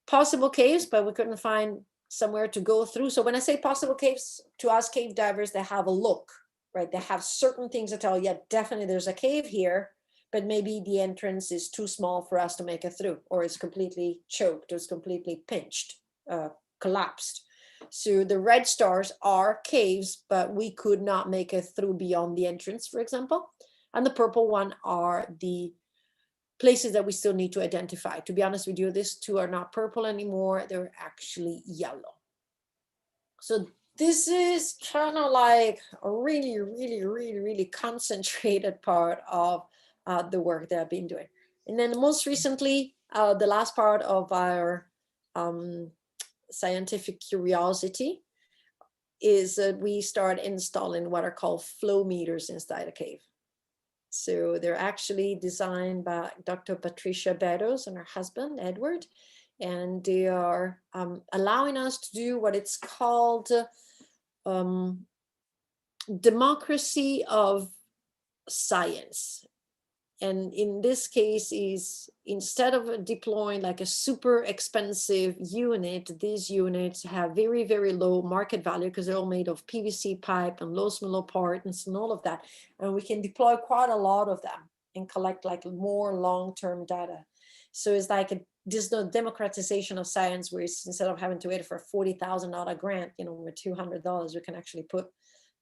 possible caves, but we couldn't find somewhere to go through. So when I say possible caves, to us cave divers, they have a look, right? They have certain things that tell, yeah, definitely there's a cave here, but maybe the entrance is too small for us to make it through, or it's completely choked, or it's completely pinched, collapsed. So the red stars are caves, but we could not make it through beyond the entrance, for example. And the purple one are the places that we still need to identify. To be honest with you, these two are not purple anymore. They're actually yellow. So this is kind of like a really, really, really, really concentrated part of the work that I've been doing. And then most recently, the last part of our scientific curiosity is that we start installing what are called flow meters inside a cave. So they're actually designed by Dr. Patricia Beddoes and her husband, Edward, and they are allowing us to do what it's called democracy of science. And in this case is instead of deploying like a super expensive unit, these units have very, very low market value because they're all made of PVC pipe and low millipardons and all of that. And we can deploy quite a lot of them and collect like more long-term data. So it's like there's no democratization of science where it's, instead of having to wait for a $40,000 grant, you know, with $200, we can actually put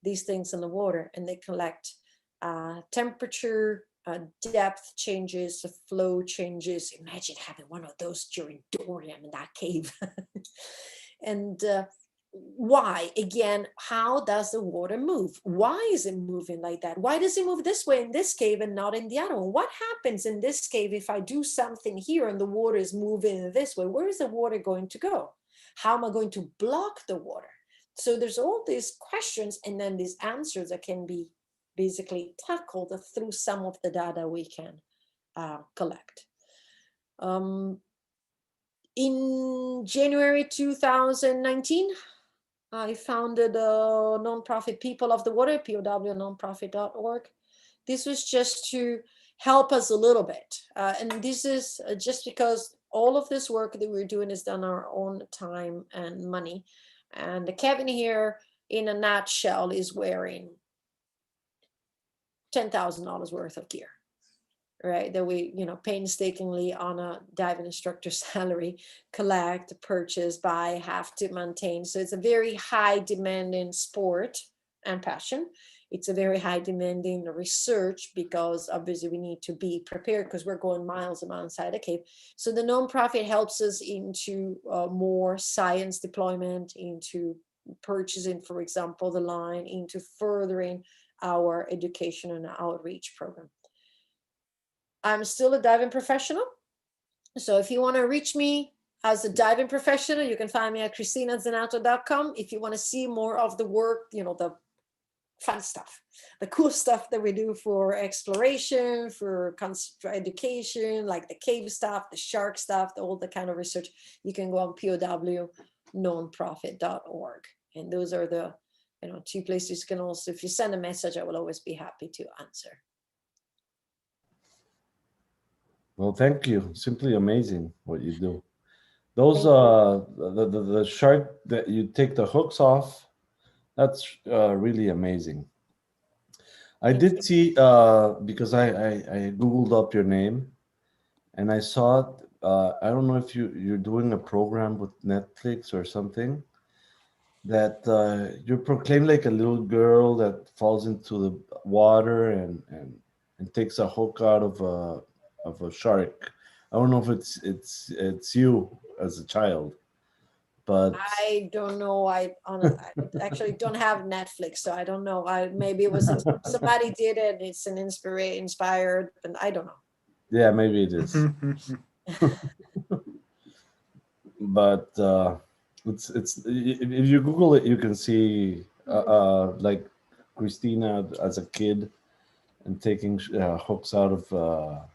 these things in the water and they collect temperature, depth changes, flow changes. Imagine having one of those during Dorian in that cave. And why? Again, how does the water move? Why is it moving like that? Why does it move this way in this cave and not in the other one? What happens in this cave if I do something here and the water is moving this way? Where is the water going to go? How am I going to block the water? So there's all these questions and then these answers that can be basically tackled through some of the data we can collect. In January 2019, I founded a nonprofit, People of the Water, POW-nonprofit.org. This was just to help us a little bit. And this is just because all of this work that we're doing is done our own time and money. And Kevin here, in a nutshell, is wearing $10,000 worth of gear, right? That we, you know, painstakingly on a diving instructor salary, collect, purchase, buy, have to maintain. So it's a very high demanding sport and passion. It's a very high demanding research because obviously we need to be prepared because we're going miles and miles inside a cave. So the nonprofit helps us into more science deployment, into purchasing, for example, the line, into furthering our education and outreach program. I'm still a diving professional. So if you want to reach me as a diving professional, you can find me at CristinaZenato.com. If you want to see more of the work, you know, the fun stuff, the cool stuff that we do for exploration, for education, like the cave stuff, the shark stuff, all the kind of research, you can go on POW-nonprofit.org. And those are the, you know, two places you can also, if you send a message, I will always be happy to answer. Well, thank you. Simply amazing what you do. Those the shark that you take the hooks off, that's really amazing. I did see because I googled up your name, and I saw I don't know if you're doing a program with Netflix or something, that you proclaim like a little girl that falls into the water and takes a hook out of a shark. I don't know if it's you as a child, but I don't know. I actually don't have Netflix, so I don't know. Maybe it was somebody did it. It's an inspired, and I don't know. yeah, maybe it is. But it's if you Google it, you can see like Cristina as a kid and taking hooks out of.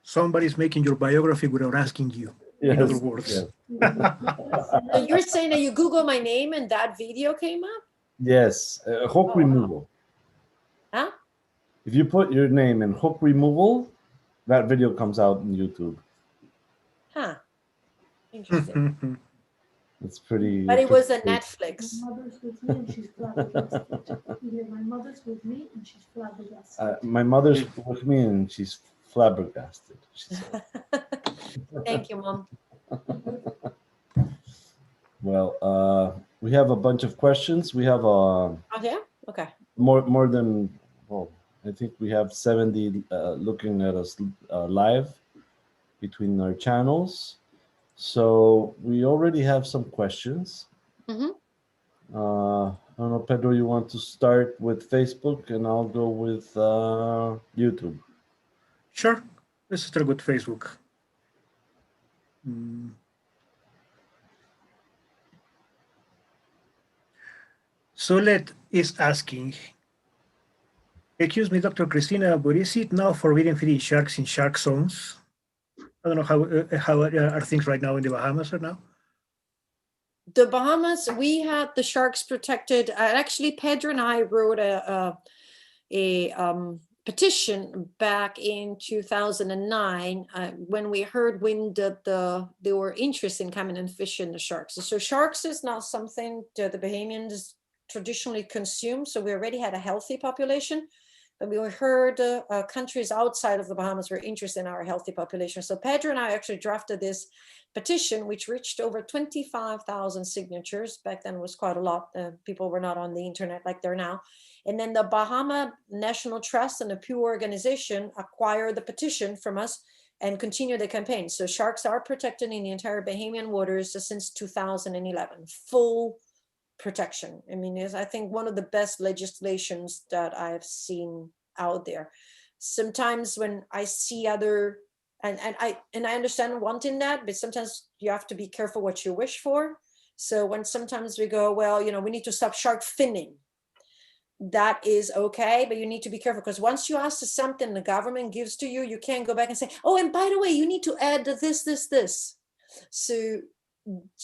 Somebody's making your biography without asking you. Yes, in other words. yes. So you're saying that you Google my name and that video came up? Yes, hook Oh, wow. removal. Huh? If you put your name in hook removal, that video comes out on YouTube. Huh. Interesting. It's pretty. But it was a pretty Netflix. My mother's with me and she's flabbergasted. My mother's with me and she's flabbergasted. my mother's with me and she's flabbergasted. She said. Thank you, Mom. Well, we have a bunch of questions. We have Oh, yeah? Okay. more than, well, I think we have 70 looking at us live between our channels. So we already have some questions. Mhm. I don't know, Pedro, you want to start with Facebook and I'll go with YouTube. Sure. Let's start with Facebook. Solet is asking, excuse me, Dr. Cristina, but is it now forbidden feeding sharks in shark zones? I don't know how are things right now in the Bahamas right now? The Bahamas, we had the sharks protected. Actually, Pedro and I wrote a petition back in 2009 when we heard that they were interested in coming and fishing the sharks. So sharks is not something that the Bahamians traditionally consume. So we already had a healthy population. But we heard countries outside of the Bahamas were interested in our healthy population. So Pedro and I actually drafted this petition, which reached over 25,000 signatures. Back then it was quite a lot. People were not on the internet like they're now. And then the Bahama National Trust and the Pew organization acquired the petition from us and continue the campaign. So sharks are protected in the entire Bahamian waters since 2011, full protection. I mean, it's, I think, one of the best legislations that I've seen out there. Sometimes when I see other, and I understand wanting that, but sometimes you have to be careful what you wish for. So when sometimes we go, well, you know, we need to stop shark finning. That is okay, but you need to be careful because once you ask for something the government gives to you, you can't go back and say, oh, and by the way, you need to add this. So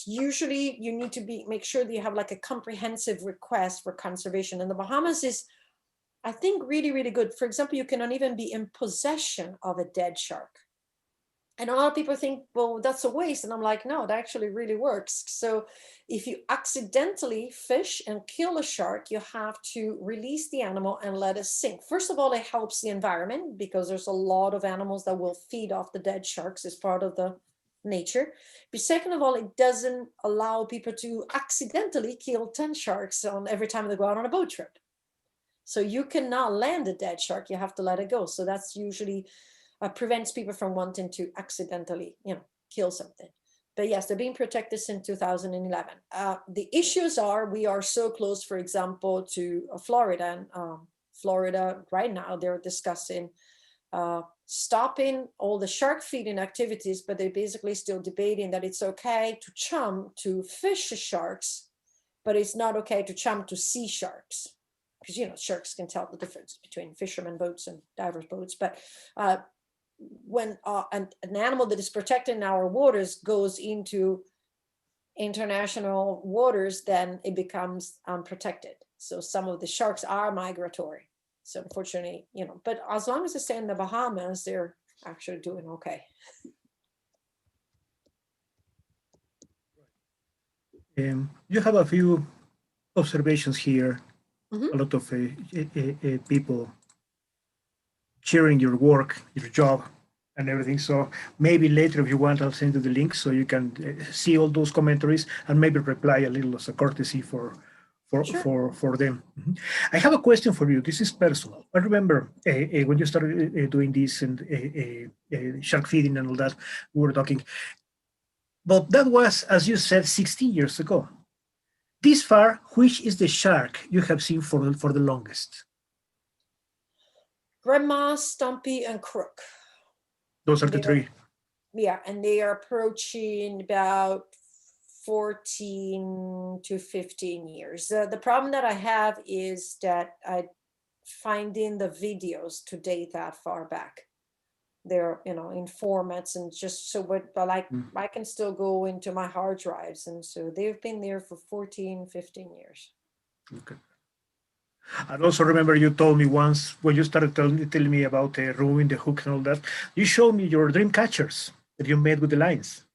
usually you need to make sure that you have like a comprehensive request for conservation. And the Bahamas is, I think, really, really good. For example, you cannot even be in possession of a dead shark. And a lot of people think, well, that's a waste. And I'm like, no, that actually really works. So if you accidentally fish and kill a shark, you have to release the animal and let it sink. First of all, it helps the environment because there's a lot of animals that will feed off the dead sharks as part of the nature. But second of all, it doesn't allow people to accidentally kill 10 sharks on every time they go out on a boat trip. So you cannot land a dead shark, you have to let it go. So that's usually prevents people from wanting to accidentally, you know, kill something. But yes, they're being protected since 2011. The issues are, we are so close, for example, to Florida. And Florida right now, they're discussing stopping all the shark feeding activities, but they're basically still debating that it's okay to chum to fish sharks, but it's not okay to chum to sea sharks. Because, you know, sharks can tell the difference between fishermen boats and divers boats. But when an animal that is protected in our waters goes into international waters, then it becomes unprotected. So some of the sharks are migratory. So unfortunately, you know, but as long as they stay in the Bahamas, they're actually doing okay. You have a few observations here. Mhm. A lot of people sharing your work, your job, and everything. So maybe later, if you want, I'll send you the link so you can see all those commentaries and maybe reply a little as a courtesy for for them. I have a question for you. This is personal. I remember when you started doing this and shark feeding and all that, we were talking. But that was, as you said, 16 years ago. This far, which is the shark you have seen for the longest? Grandma, Stumpy, and Crook. Those are the three. Yeah, and they are approaching about 14 to 15 years. The problem that I have is that I finding the videos to date that far back. They're, you know, in formats and just so, but like I can still go into my hard drives. And so they've been there for 14, 15 years. Okay. I also remember you told me once when you started telling me about removing the hook and all that, you showed me your dream catchers that you made with the lines.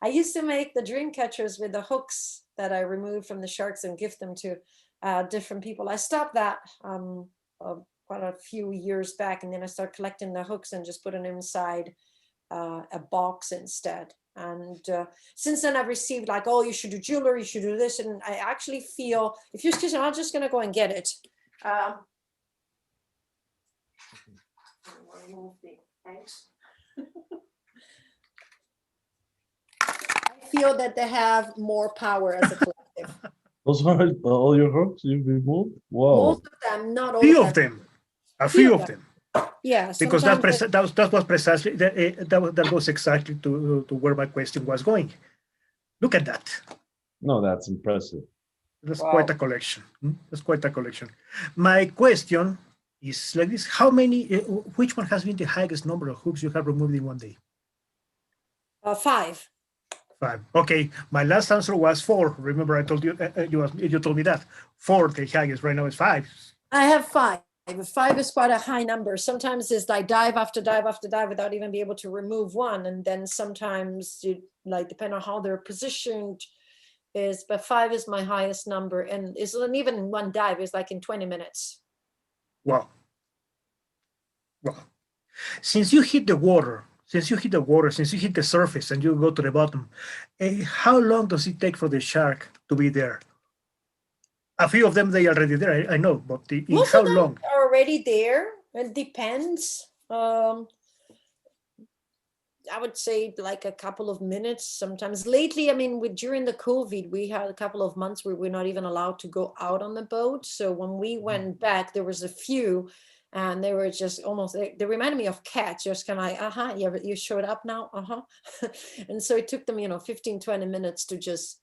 I used to make the dream catchers with the hooks that I removed from the sharks and gift them to different people. I stopped that quite a few years back, and then I started collecting the hooks and just putting them inside a box instead. And since then I've received like, oh, you should do jewelry, you should do this. And I actually feel, if you're excuse me, I'm just gonna go and get it. Thanks. I feel that they have more power as a collective. Those are all your hooks you've removed? Wow. Most of them, not all Few of of them. A few of them. Yeah, because that was precisely that was exactly to where my question was going. Look at that. No, that's impressive. That's quite a collection. That's quite a collection. My question is like this: how many? Which one has been the highest number of hooks you have removed in one day? 5. 5. Okay, my last answer was 4. Remember, I told you you told me that 4. The highest right now is 5. I have 5. 5 is quite a high number. Sometimes it's like dive after dive after dive without even be able to remove one. And then sometimes you like, depending on how they're positioned but 5 is my highest number. And it's not even one dive, it's like in 20 minutes. Wow. Wow. Since you hit the water, since you hit the surface and you go to the bottom, how long does it take for the shark to be there? A few of them, they are already there, I know, but Most how of them long? are already there. It depends. I would say like a couple of minutes sometimes. Lately, I mean, during the COVID, we had a couple of months where we're not even allowed to go out on the boat. So when we went back, there was a few, and they were just almost, they reminded me of cats, just kind of like, you showed up now, And so it took them, 15, 20 minutes to just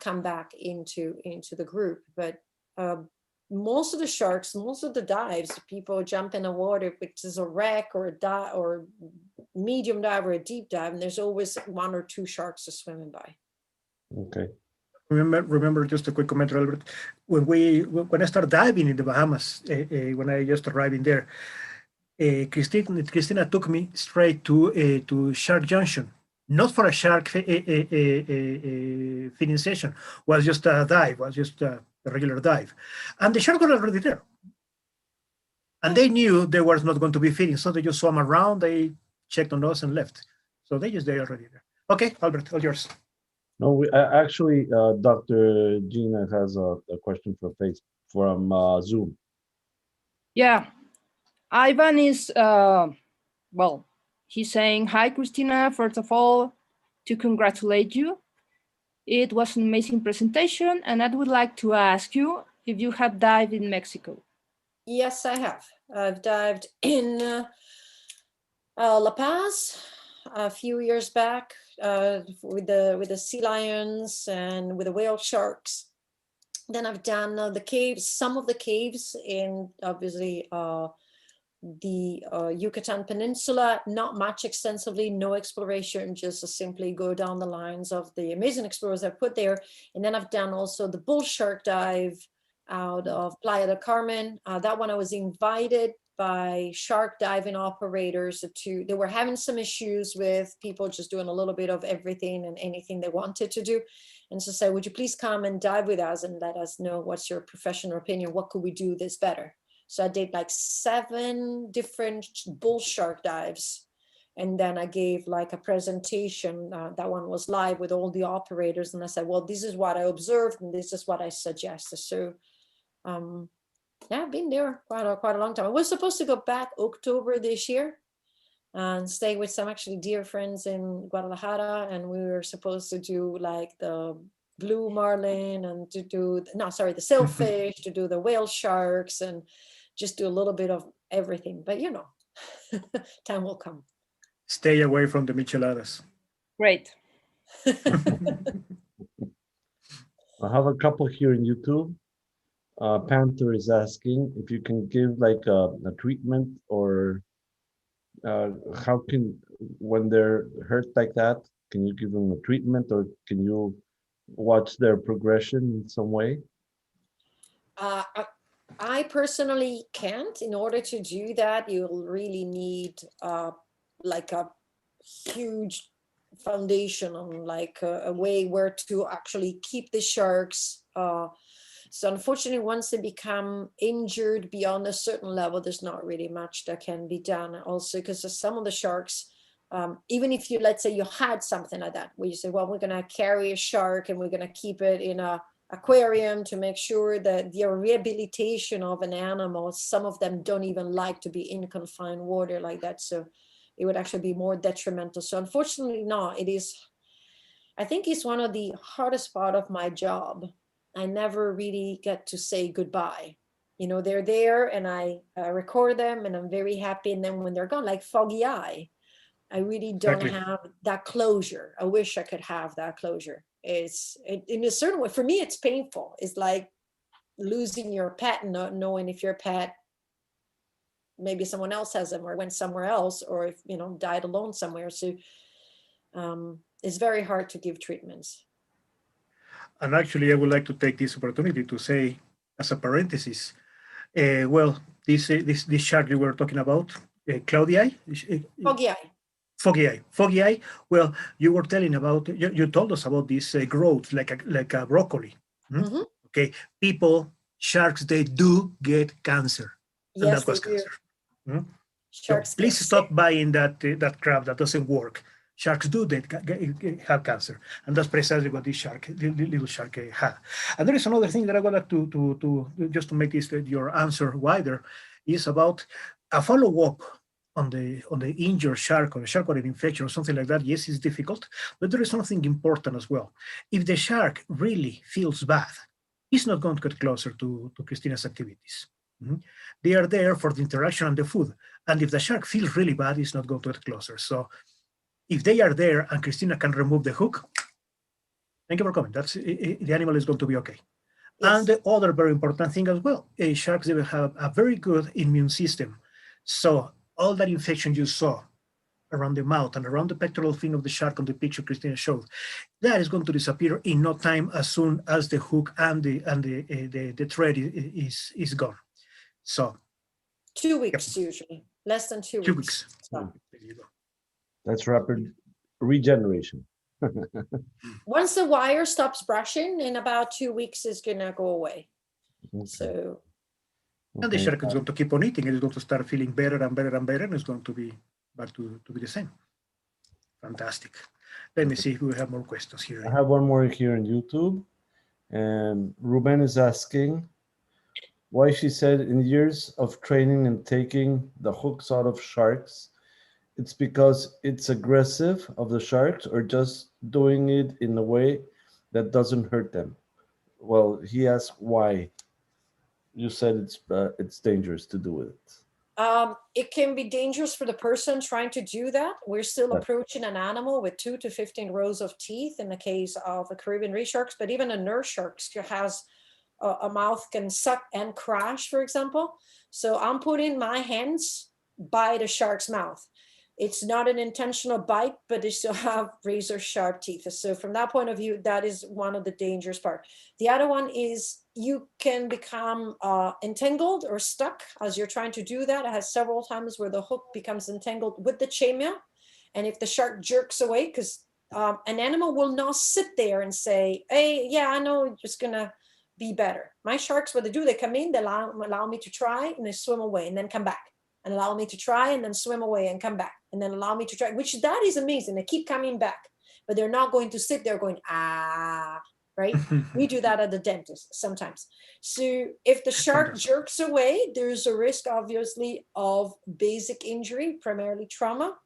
come back into the group. But most of the sharks, most of the dives, people jump in the water, which is a wreck or a dive or medium dive or a deep dive, and there's always 1 or 2 sharks just swimming by. Okay. Remember just a quick comment, Albert. When I started diving in the Bahamas, when I just arrived in there, Cristina took me straight to Shark Junction, not for a shark feeding session. Was just a dive, was just a regular dive, and the shark was already there, and they knew they were not going to be feeding, so they just swam around. They checked on us and left. So they already there. Okay, Albert, all yours. No, actually, Dr. Gina has a question from Zoom. Yeah, Ivan is, he's saying, hi, Cristina, first of all, to congratulate you. It was an amazing presentation, and I would like to ask you if you have dived in Mexico. Yes, I have. I've dived in La Paz a few years back with the sea lions and with the whale sharks. Then I've done the caves, some of the caves in obviously the Yucatan Peninsula, not much extensively, no exploration, just to simply go down the lines of the amazing explorers I've put there. And then I've done also the bull shark dive out of Playa del Carmen. That one I was invited by shark diving operators they were having some issues with people just doing a little bit of everything and anything they wanted to do. And so say, would you please come and dive with us and let us know what's your professional opinion? What could we do this better? So I did like 7 different bull shark dives And then I gave like a presentation, that one was live with all the operators. And I said, well, this is what I observed and this is what I suggested. So yeah, I've been there quite a long time. I was supposed to go back October this year and stay with some actually dear friends in Guadalajara. And we were supposed to do like the blue marlin and to do, no, sorry, the sailfish, to do the whale sharks and just do a little bit of everything. But you know, time will come. Stay away from the micheladas. Great. I have a couple here in YouTube. Panther is asking if you can give like a treatment or how can, when they're hurt like that, can you give them a treatment or can you watch their progression in some way? I personally can't. In order to do that, you'll really need like a huge foundation on like a way where to actually keep the sharks. So unfortunately, once they become injured beyond a certain level, there's not really much that can be done. Also, because some of the sharks, even if you, let's say you had something like that, where you say, well, we're going to carry a shark and we're going to keep it in a aquarium to make sure that the rehabilitation of an animal, some of them don't even like to be in confined water like that. So it would actually be more detrimental. So unfortunately, no, it is, I think it's one of the hardest part of my job. I never really get to say goodbye. You know, they're there and I record them and I'm very happy. And then when they're gone, like foggy eye, I really don't have that closure. I wish I could have that closure. In a certain way, for me, it's painful. It's like losing your pet and not knowing if your pet, maybe someone else has them or went somewhere else, or if, you know, died alone somewhere. So it's very hard to give treatments. And actually, I would like to take this opportunity to say, as a parenthesis, well, this shark you were talking about, Claudia, Foggy eye. Foggy eye. Well, you were telling about, you told us about this growth, like a broccoli. Mm-hmm. Okay, sharks, they do get cancer, and Yes, that was they do. cancer. Sharks So please stop buying that crap that doesn't work. Sharks do have cancer, and that's precisely what this shark, the little shark, had. And there is another thing that I would like to just to make this your answer wider, is about a follow-up on the injured shark or a shark or an infection or something like that. Yes, it's difficult, but there is something important as well. If the shark really feels bad, it's not going to get closer to Cristina's activities. Mm-hmm. They are there for the interaction and the food. And if the shark feels really bad, it's not going to get closer. So if they are there and Cristina can remove the hook, thank you for coming. The animal is going to be okay. Yes. And the other very important thing as well, sharks will have a very good immune system. So all that infection you saw around the mouth and around the pectoral fin of the shark on the picture Cristina showed, that is going to disappear in no time as soon as the hook and the thread is gone. So 2 weeks, usually less than 2 weeks. 2 weeks. So. There you go. That's rapid regeneration. Once the wire stops brushing, in about 2 weeks, it's gonna go away. Okay. So. And the shark is going to keep on eating. It's going to start feeling better and better and better, and it's going to be back to be the same. Fantastic. Let me see if we have more questions here. I have one more here on YouTube. And Ruben is asking why she said in years of training and taking the hooks out of sharks, it's because it's aggressive of the sharks or just doing it in a way that doesn't hurt them. Well, he asked why. You said it's dangerous to do it. It can be dangerous for the person trying to do that. We're still approaching an animal with 2 to 15 rows of teeth in the case of the Caribbean reef sharks, but even a nurse shark has a mouth can suck and crash, for example. So I'm putting my hands by the shark's mouth. It's not an intentional bite, but they still have razor sharp teeth. So from that point of view, that is one of the dangerous part. The other one is you can become entangled or stuck as you're trying to do that. I had several times where the hook becomes entangled with the chainmail. And if the shark jerks away, because an animal will not sit there and say, hey, yeah, I know, it's just gonna be better. My sharks, what they do, they come in, they allow me to try, and they swim away and then come back. and allow me to try and then swim away and come back and then allow me to try, which that is amazing. They keep coming back, but they're not going to sit there going, ah, right? We do that at the dentist sometimes. So if the shark jerks away, there's a risk, obviously, of basic injury, primarily trauma.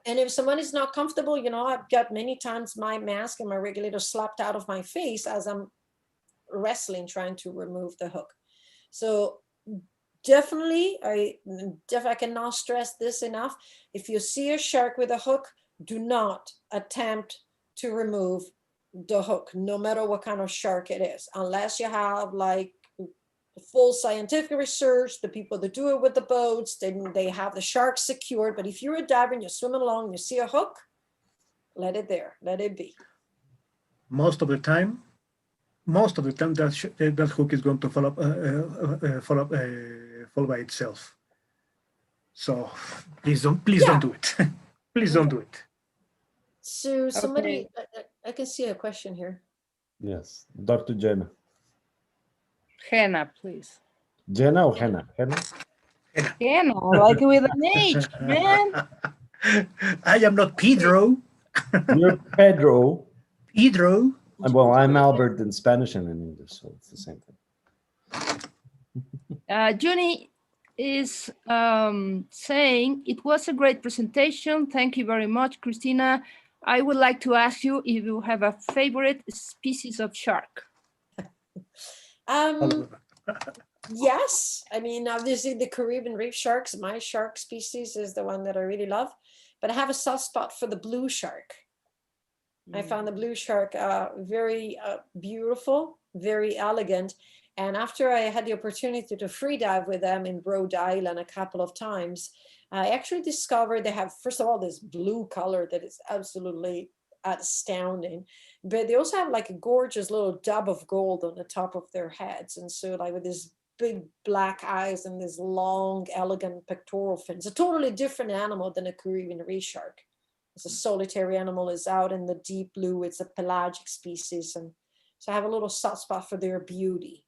And if someone is not comfortable, you know, I've got many times my mask and my regulator slapped out of my face as I'm wrestling, trying to remove the hook. So definitely, I cannot stress this enough. If you see a shark with a hook, do not attempt to remove the hook, no matter what kind of shark it is, unless you have like full scientific research, the people that do it with the boats, then they have the shark secured. But if you're a diver and you're swimming along and you see a hook, let it there, let it be. Most of the time, that hook is going to fall by itself. So please don't do it. Please don't do it. So somebody, I can see a question here. Yes, Dr. Jenna. Henna, please. Jenna or Henna? Henna? Henna, like with an H, man. I am not Pedro. You're Pedro. Pedro. Well, I'm Albert in Spanish and in English, so it's the same thing. Junie is saying, it was a great presentation. Thank you very much, Cristina. I would like to ask you if you have a favorite species of shark. Yes, I mean, obviously the Caribbean reef sharks, my shark species is the one that I really love, but I have a soft spot for the blue shark. I found the blue shark very beautiful, very elegant. And after I had the opportunity to free dive with them in Rhode Island a couple of times, I actually discovered they have, first of all, this blue color that is absolutely astounding, but they also have like a gorgeous little dab of gold on the top of their heads. And so like with this big black eyes and this long, elegant pectoral fins, a totally different animal than a Caribbean reef shark. It's a solitary animal, is out in the deep blue. It's a pelagic species. And so I have a little soft spot for their beauty.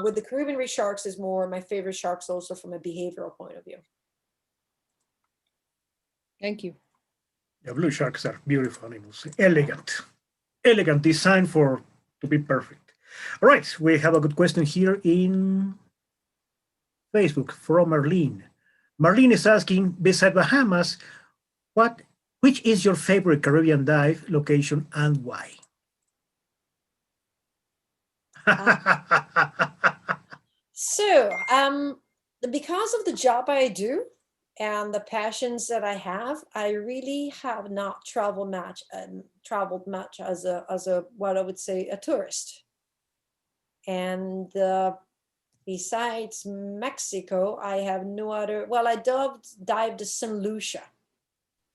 With the Caribbean reef sharks is more my favorite sharks also from a behavioral point of view. Thank you. The blue sharks are beautiful animals, elegant design to be perfect. All right, we have a good question here in Facebook from Marlene. Marlene is asking, beside Bahamas, which is your favorite Caribbean dive location and why? So, because of the job I do and the passions that I have, I really have not traveled much as a what I would say a tourist. And besides Mexico, I have no other. Well, I dived to St. Lucia,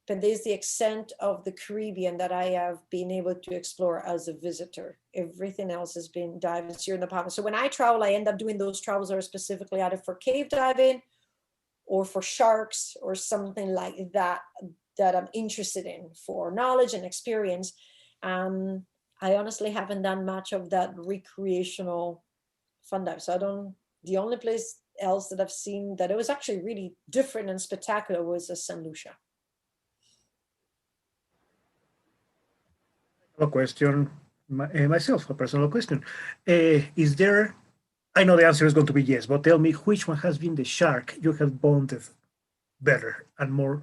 but there's the extent of the Caribbean that I have been able to explore as a visitor. Everything else has been diving here in the Bahamas. So when I travel, I end up doing those travels that are specifically either for cave diving or for sharks or something like that I'm interested in for knowledge and experience. I honestly haven't done much of that recreational fun dive. So the only place else that I've seen that it was actually really different and spectacular was St. Lucia. A question myself, a personal question. Is there, I know the answer is going to be yes, but tell me which one has been the shark you have bonded better and more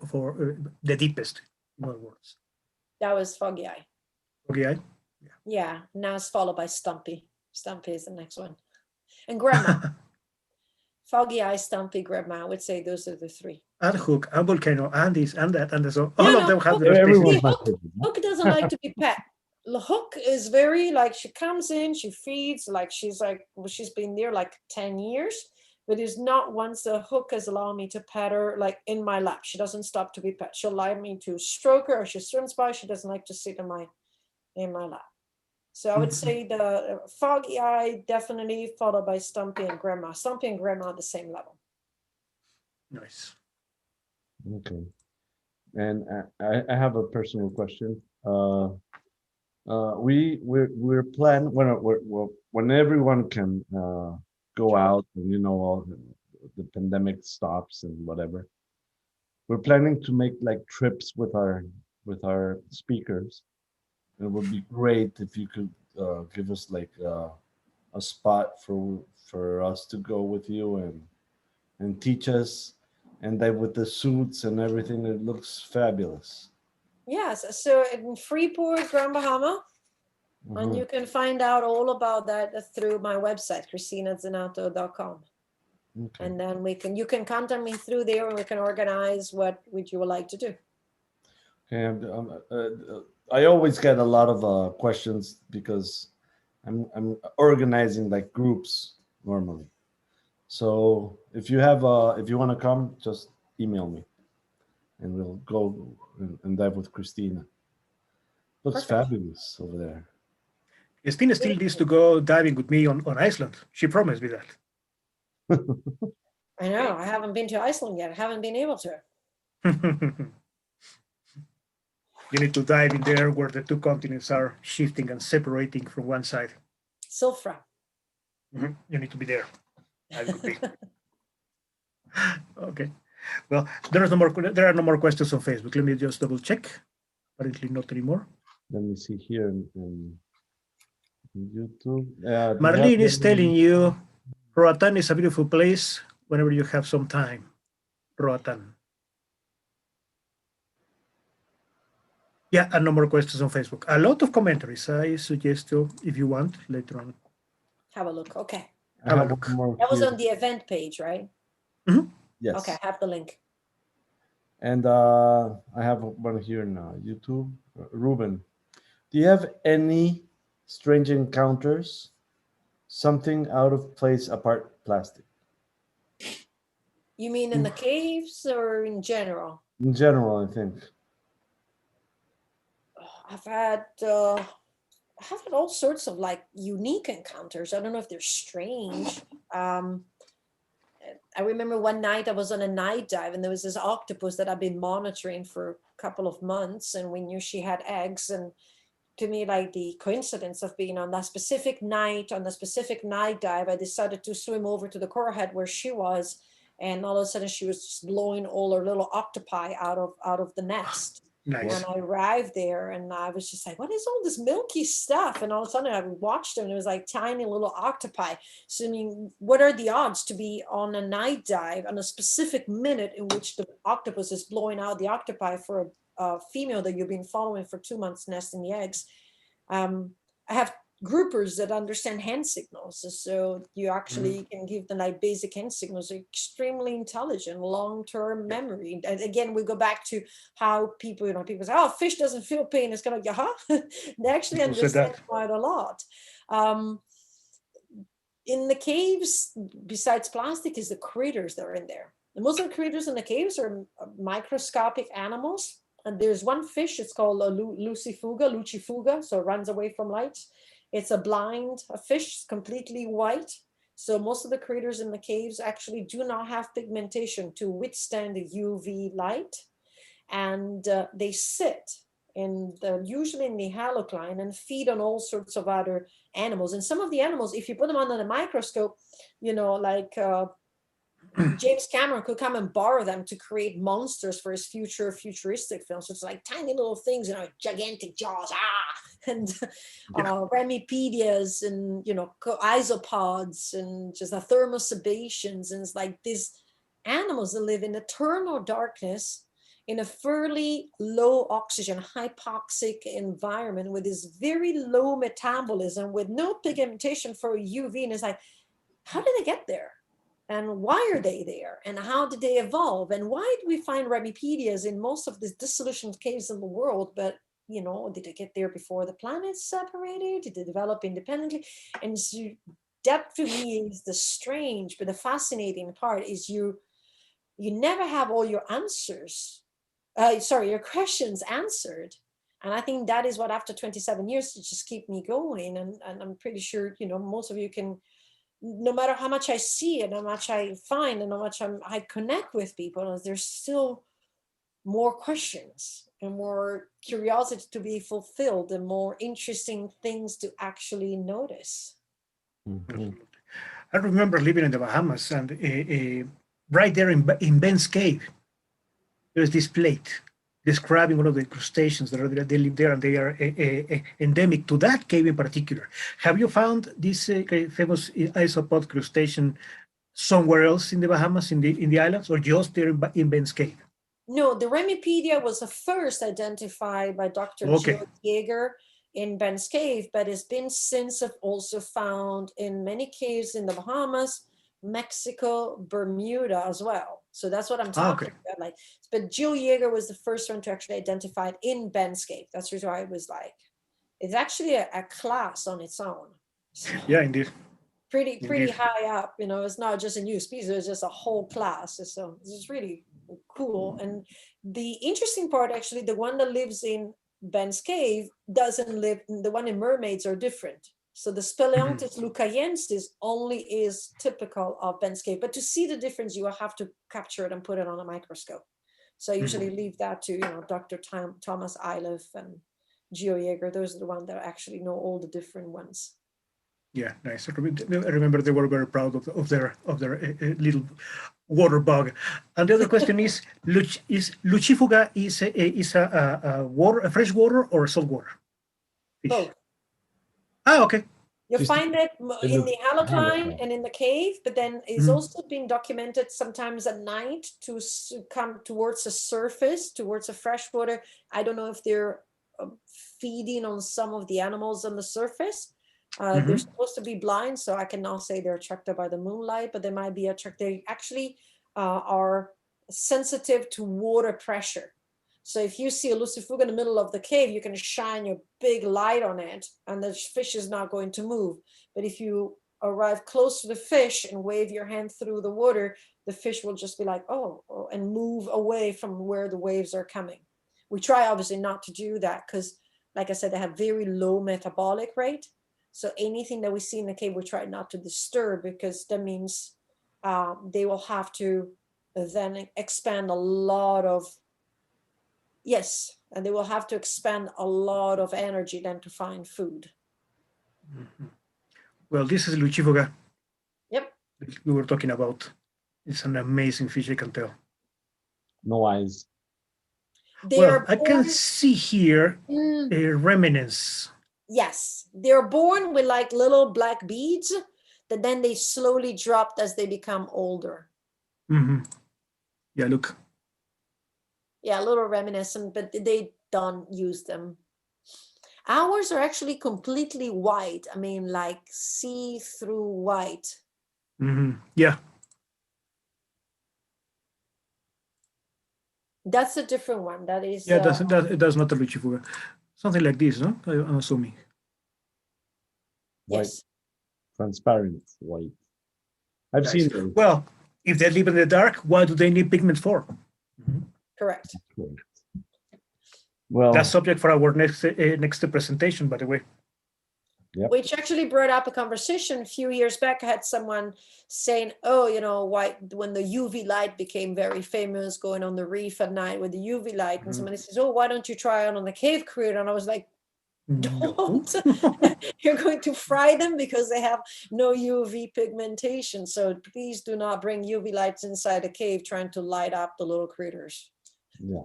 for the deepest, in other words? That was Foggy Eye. Foggy Eye? Yeah, now it's followed by Stumpy. Stumpy is the next one. And Grandma. Foggy Eye, Stumpy, Grandma. I would say those are the three. And Hook, and Volcano, and this, and that, and so all of them have their Everyone's spaces. Hook doesn't like to be pet. Hook is very like, she comes in, she feeds, she's been there like 10 years, but there's not once a Hook has allowed me to pet her like in my lap. She doesn't stop to be pet. She'll allow me to stroke her, or she swims by. She doesn't like to sit in my lap. So I would say the Foggy Eye definitely, followed by Stumpy and Grandma. Stumpy and Grandma on the same level. Nice. Okay. And I have a personal question. We're planning when everyone can go out and the pandemic stops and whatever. We're planning to make like trips with our speakers. It would be great if you could give us like a spot for us to go with you and teach us. And then with the suits and everything, it looks fabulous. Yes, so in Freeport, Grand Bahama, and you can find out all about that through my website, CristinaZenato.com. Okay. And then you can contact me through there, and we can organize what would you would like to do. Okay. I always get a lot of questions because I'm organizing like groups normally. So if you want to come, just email me, and we'll go and dive with Cristina. Looks Perfect. fabulous over there. Cristina still needs to go diving with me on Iceland. She promised me that. I know, I haven't been to Iceland yet. I haven't been able to. You need to dive in there where the two continents are shifting and separating from one side. Sulfra. You need to be there. I could be. Okay. Well, there are no more questions on Facebook. Let me just double check. Apparently not anymore. Let me see here in YouTube. Marlene is telling you Roatan is a beautiful place whenever you have some time. Roatan. Yeah, and no more questions on Facebook. A lot of commentaries. I suggest you, if you want, later on. Have a look. Okay. I have one more That was here. on the event page, right? Yes. Okay, I have the link. And I have one here now. YouTube. Ruben, do you have any strange encounters? Something out of place apart plastic? You mean in the caves or in general? In general, I think. I've had all sorts of like unique encounters. I don't know if they're strange. I remember one night I was on a night dive, and there was this octopus that I've been monitoring for a couple of months, and we knew she had eggs. And to me, like the coincidence of being on that specific night, on the specific night dive, I decided to swim over to the coral head where she was, and all of a sudden she was just blowing all her little octopi out of the nest. Nice. And I arrived there, and I was just like, what is all this milky stuff? And all of a sudden I watched them, and it was like tiny little octopi. So, I mean, what are the odds to be on a night dive on a specific minute in which the octopus is blowing out the octopi for a female that you've been following for 2 months nesting the eggs? I have groupers that understand hand signals, so you actually can give them like basic hand signals. They're extremely intelligent, long-term memory. And again, we go back to how people say, oh, fish doesn't feel pain. It's kind of, they actually understand quite a lot. In the caves, besides plastic, is the critters that are in there. And most of the critters in the caves are microscopic animals. And there's one fish, it's called a lucifuga, so it runs away from light. It's a blind fish, completely white. So most of the critters in the caves actually do not have pigmentation to withstand the UV light. And they sit usually in the halocline and feed on all sorts of other animals. And some of the animals, if you put them under the microscope, like James Cameron could come and borrow them to create monsters for his futuristic films. So it's like tiny little things, gigantic jaws, and remipedias, and isopods, and just the thermosebaceans, and it's like these animals that live in eternal darkness in a fairly low oxygen, hypoxic environment with this very low metabolism, with no pigmentation for UV. And it's like, how did they get there? And why are they there? And how did they evolve? And why do we find remipedias in most of the dissolution caves in the world? But, did they get there before the planets separated? Did they develop independently? And so that to me is the strange, but the fascinating part is you never have all your answers. Your questions answered. And I think that is what, after 27 years, to just keep me going. And I'm pretty sure, most of you can, no matter how much I see and how much I find and how much I connect with people, there's still more questions and more curiosity to be fulfilled and more interesting things to actually notice. I remember living in the Bahamas, and right there in Ben's Cave, there's this plate describing one of the crustaceans that are there. They live there, and they are endemic to that cave in particular. Have you found this famous isopod crustacean somewhere else in the Bahamas, in the islands, or just there in Ben's Cave? No, the Remipedia was the first identified by Dr. Okay. Joe Yeager in Ben's Cave, but it's been since also found in many caves in the Bahamas, Mexico, Bermuda as well. So that's what I'm talking about. Like, but Joe Yeager was the first one to actually identify it in Ben's Cave. That's why it was like, it's actually a class on its own. So Yeah, indeed. Pretty Indeed. high up, you know. It's not just a new species, it's just a whole class. So this is really cool. And the interesting part, actually, the one that lives in Ben's Cave doesn't live, the one in mermaids are different. So the Speleonthes lucaiensis only is typical of Ben's Cave, but to see the difference, you will have to capture it and put it on a microscope. So I usually leave that to, you know, Dr. Thomas Eilif and Geo Yeager. Those are the ones that actually know all the different ones. Yeah, nice. I remember they were very proud of their little water bug. And the other question is Lucifuga is a fresh water or salt water fish? Both. Ah, okay. You find it in the halocline halocline. and in the cave, but then it's also been documented sometimes at night to come towards the surface, towards the freshwater. I don't know if they're feeding on some of the animals on the surface. They're supposed to be blind, so I cannot say they're attracted by the moonlight, but they might be attracted. They actually are sensitive to water pressure. So if you see a Lucifuga in the middle of the cave, you can shine your big light on it and the fish is not going to move. But if you arrive close to the fish and wave your hand through the water, the fish will just be like, oh, and move away from where the waves are coming. We try obviously not to do that because, like I said, they have very low metabolic rate. So anything that we see in the cave, we try not to disturb, because that means they will have to then expand a lot of, and they will have to expend a lot of energy then to find food. Well, this is Lucifuga. Yep. We were talking about. It's an amazing fish, I can tell. No eyes. Well, I can see here a remnants. Yes, they're born with like little black beads that then they slowly drop as they become older. Yeah, look. Yeah, a little reminiscent, but they don't use them. Ours are actually completely white. I mean, like see-through white. Yeah. That's a different one. That is. Yeah, that's not a Lucifuga. Something like this, no? I'm assuming. White. Yes. Transparent white. I've seen those. Well, if they live in the dark, what do they need pigment for? Correct. Well, that's subject for our next presentation, by the way. Yep. Which actually brought up a conversation a few years back. I had someone saying, oh, you know, why when the UV light became very famous, going on the reef at night with the UV light, and somebody says, oh, why don't you try it on the cave creator? And I was like, don't. You're going to fry them because they have no UV pigmentation. So please do not bring UV lights inside a cave trying to light up the little critters. Yeah.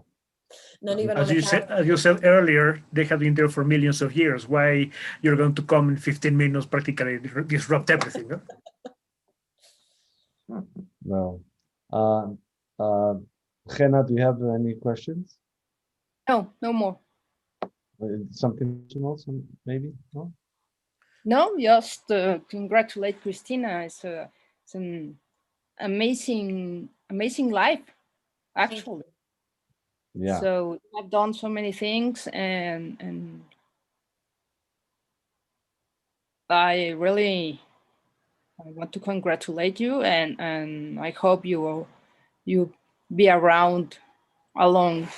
Not even as you said earlier, they have been there for millions of years. Why you're going to come in 15 minutes, practically disrupt everything? Huh? Well, Jenna, do you have any questions? No, no more. Something else, maybe? No? No, just congratulate Cristina. It's an amazing life, actually. Yeah. So I've done so many things, and I want to congratulate you, and I hope you be around along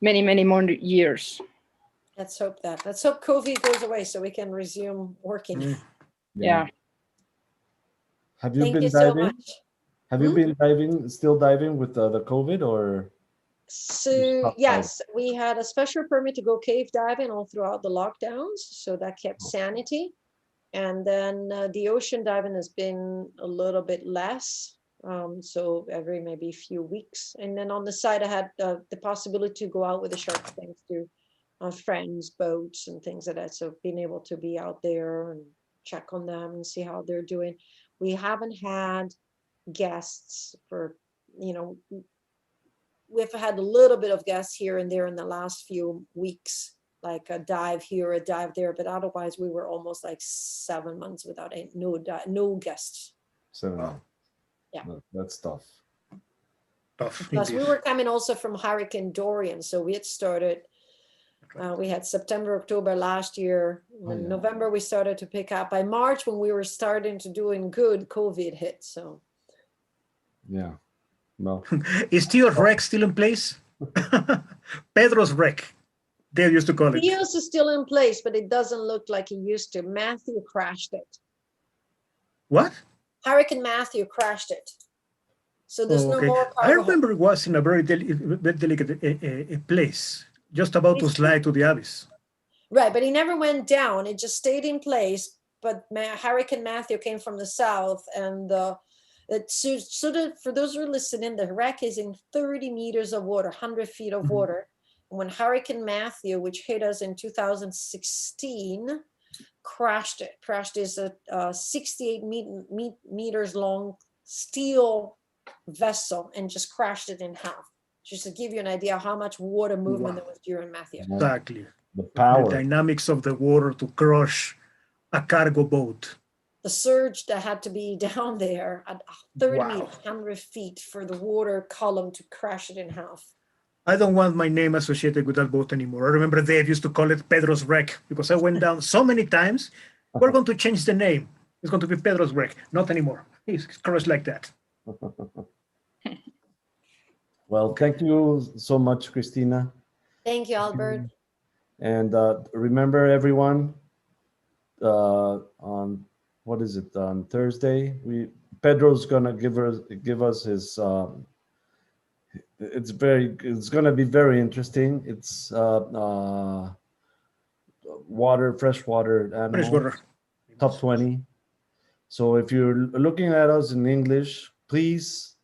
many more years. Let's hope that. Let's hope COVID goes away so we can resume working. Yeah. Have you Thank been you diving? so much. Have you been still diving with the COVID, or? So yes, we had a special permit to go cave diving all throughout the lockdowns, so that kept sanity. And then the ocean diving has been a little bit less. So every maybe few weeks. And then on the side, I had the possibility to go out with the sharks thanks to friends, boats and things like that. So being able to be out there and check on them and see how they're doing. We haven't had guests for, you know, we've had a little bit of guests here and there in the last few weeks, like a dive here, a dive there, but otherwise we were almost like 7 months without no guests. So Wow. Yeah. That's tough. Tough, Plus we indeed. were coming also from Hurricane Dorian, so we had started, we had September, October last year. Oh, In yeah. November we started to pick up. By March, when we were starting to doing good, COVID hit. So Yeah. No. Is Theo's wreck still in place? Pedro's wreck, they used to call it. Theo's is still in place, but it doesn't look like he used to. Matthew crashed it. What? Hurricane Matthew crashed it. So there's no Okay. more I cargo. remember it was in a very delicate place, just about to slide to the abyss. Right, but he never went down. It just stayed in place. But Hurricane Matthew came from the south, and for those who are listening, the wreck is in 30 meters of water, 100 feet of water. And when Hurricane Matthew, which hit us in 2016, crashed it. Crashed is a 68 meters long steel vessel and just crashed it in half. Just to give you an idea how much water movement there was during Matthew. Exactly. The power. The dynamics of the water to crush a cargo boat. The surge that had to be down there at 30 Wow. meters, 100 feet for the water column to crash it in half. I don't want my name associated with that boat anymore. I remember Dave used to call it Pedro's wreck because I went down so many times. We're going to change the name. It's going to be Pedro's wreck. Not anymore. It's crushed like that. Well, thank you so much, Cristina. Thank you, Albert. And remember, everyone, on what is it, on Thursday? Pedro's gonna give us his. It's gonna be very interesting. It's freshwater animals, Freshwater. top 20. So if you're looking at us in English, please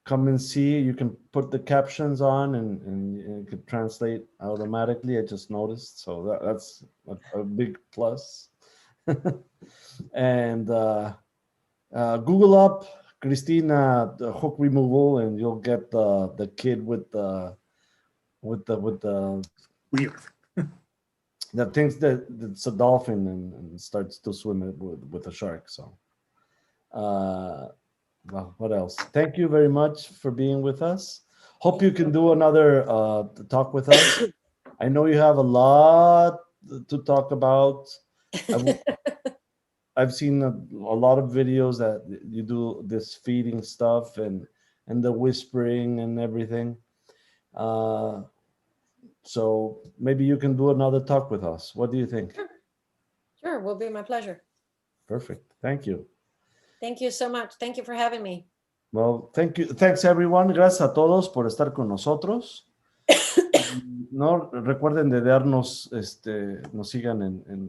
come and see. You can put the captions on and it could translate automatically. I just noticed. So that's a big plus. And Google up Cristina hook removal, and you'll get the kid with the Weird. that thinks that it's a dolphin and starts to swim it with a shark. So well, what else? Thank you very much for being with us. Hope you can do another talk with us. I know you have a lot to talk about. I've seen a lot of videos that you do this feeding stuff and the whispering and everything. So maybe you can do another talk with us. What do you think? Sure, will be my pleasure. Perfect. Thank you. Thank you so much. Thank you for having me. Well, thank you. Thanks, everyone. Gracias a todos por estar con nosotros. No recuerden de darnos, nos sigan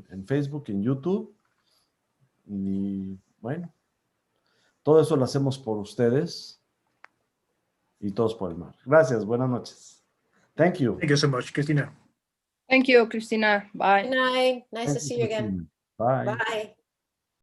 en Facebook, en YouTube. Y bueno, todo eso lo hacemos por ustedes y todos por el mar. Gracias. Buenas noches. Thank you. Thank you so much, Cristina. Thank you, Cristina. Bye. Good night. Nice to Thank see you again. Cristina. Bye. Bye.